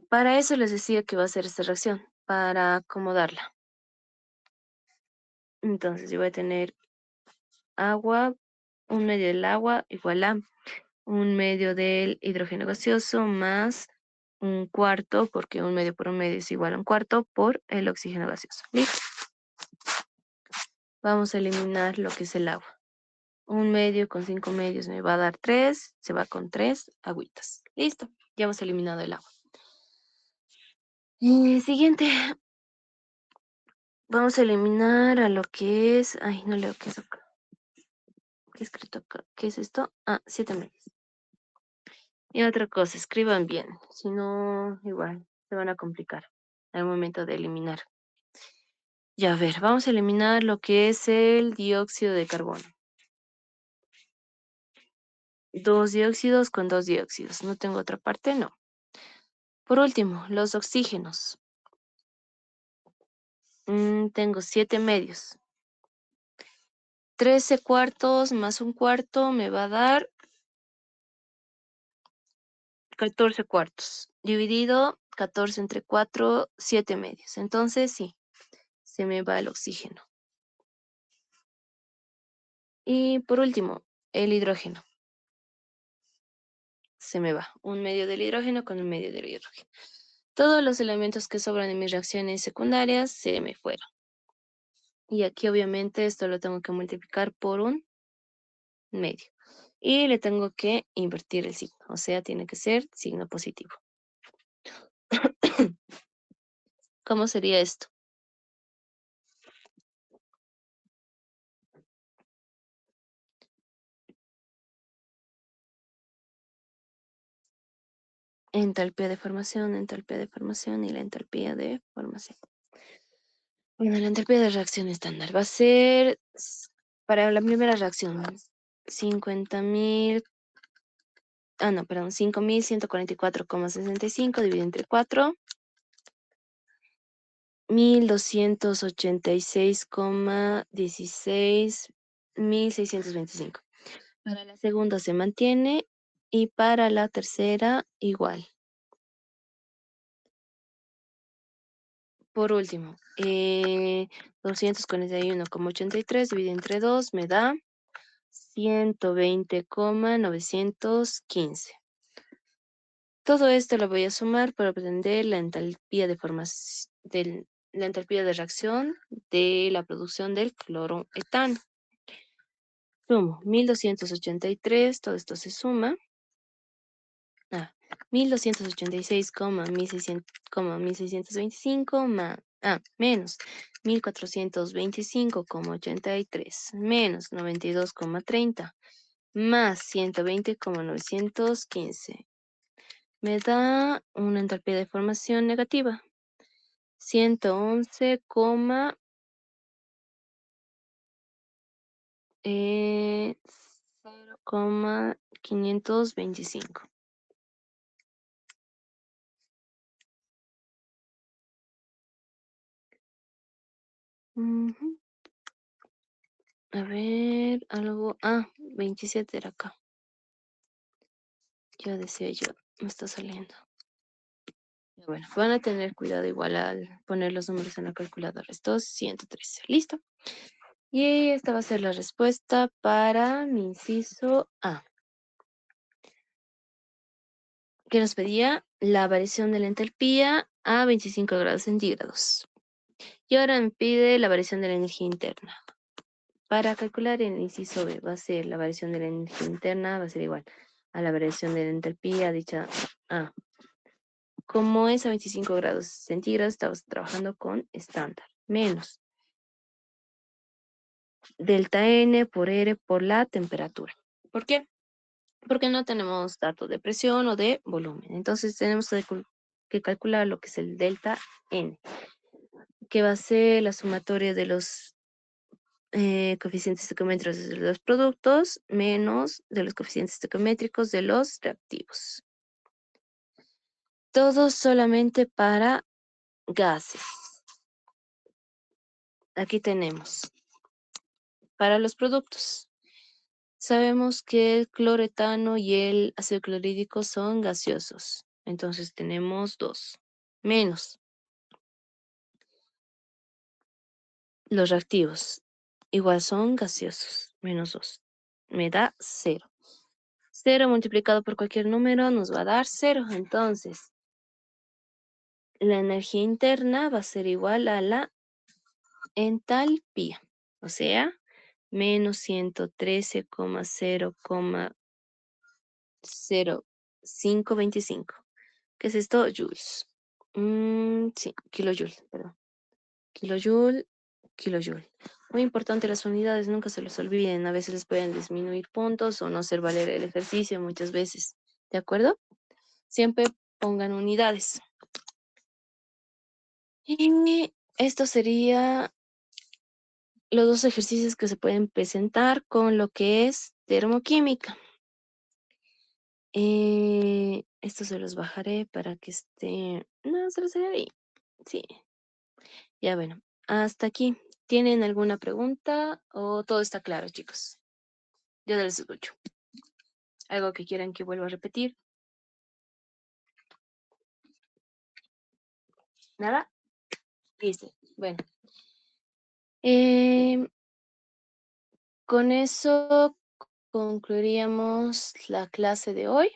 para eso les decía que va a ser esta reacción, para acomodarla. Entonces, yo voy a tener agua, un medio del agua igual a un medio del hidrógeno gaseoso más un cuarto, porque un medio por un medio es igual a un cuarto, por el oxígeno gaseoso. ¿Listo? Vamos a eliminar lo que es el agua. Un medio con 5 medios me va a dar 3, se va con 3 agüitas. Listo, ya hemos eliminado el agua. Siguiente, vamos a eliminar a lo que es, ay, no leo qué es acá. ¿Qué he escrito acá? ¿Qué es esto? Ah, 7 medios. Y otra cosa, escriban bien, si no, igual, se van a complicar al momento de eliminar. Ya, a ver, vamos a eliminar lo que es el dióxido de carbono. Dos dióxidos con dos dióxidos. ¿No tengo otra parte? No. Por último, los oxígenos. Tengo 7 medios. 13 cuartos más un cuarto me va a dar 14 cuartos. Dividido 14 entre 4, 7 medios. Entonces, sí, se me va el oxígeno. Y por último, el hidrógeno. Se me va. Un medio del hidrógeno con un medio del hidrógeno. Todos los elementos que sobran en mis reacciones secundarias se me fueron. Y aquí obviamente esto lo tengo que multiplicar por un medio. Y le tengo que invertir el signo, o sea, tiene que ser signo positivo. ¿Cómo sería esto? Entalpía de formación y la entalpía de formación. Bueno, la entalpía de reacción estándar va a ser, para la primera reacción, 50.000, no, perdón, 5.144,65 dividido entre 4, 1.286,16, 1.625. Para la segunda se mantiene y para la tercera igual. Por último, 241,83 dividido entre 2 me da 120,915. Todo esto lo voy a sumar para obtener la entalpía de la entalpía de reacción de la producción del cloroetano. Sumo 1283, todo esto se suma. 1286,1625 menos 1425,83 menos 92,30 más 120,915 me da una entalpía de formación negativa. 111, 0,525. Ujú. A ver, algo. 27 era acá. Ya decía yo, me está saliendo. Bueno, van a tener cuidado igual al poner los números en la calculadora. Esto es 113. ¿Listo? Y esta va a ser la respuesta para mi inciso A, que nos pedía la variación de la entalpía a 25 grados centígrados. Y ahora me pide la variación de la energía interna. Para calcular el inciso B, va a ser la variación de la energía interna, va a ser igual a la variación de la entalpía dicha A. Como es a 25 grados centígrados, estamos trabajando con estándar, menos delta N por R por la temperatura. ¿Por qué? Porque no tenemos datos de presión o de volumen. Entonces tenemos que calcular lo que es el delta N, que va a ser la sumatoria de los coeficientes estequiométricos de los productos menos de los coeficientes estequiométricos de los reactivos. Todo solamente para gases. Aquí tenemos para los productos. Sabemos que el cloretano y el ácido clorhídrico son gaseosos. Entonces tenemos 2. Menos los reactivos. Igual son gaseosos. Menos 2. Me da 0. 0 multiplicado por cualquier número nos va a dar 0. Entonces, la energía interna va a ser igual a la entalpía. O sea, menos 113,0,0525. ¿Qué es esto? Joules. Sí, kilojoule, perdón. Kilojoule, kilojoule. Muy importante las unidades, nunca se los olviden. A veces les pueden disminuir puntos o no hacer valer el ejercicio muchas veces. ¿De acuerdo? Siempre pongan unidades. Y esto sería los dos ejercicios que se pueden presentar con lo que es termoquímica. Esto se los bajaré para que esté. No, se los dejaré ahí. Sí. Ya bueno, hasta aquí. ¿Tienen alguna pregunta o todo está claro, chicos? Yo les escucho. ¿Algo que quieran que vuelva a repetir? ¿Nada? Listo. Bueno. Em, con eso concluiríamos la clase de hoy.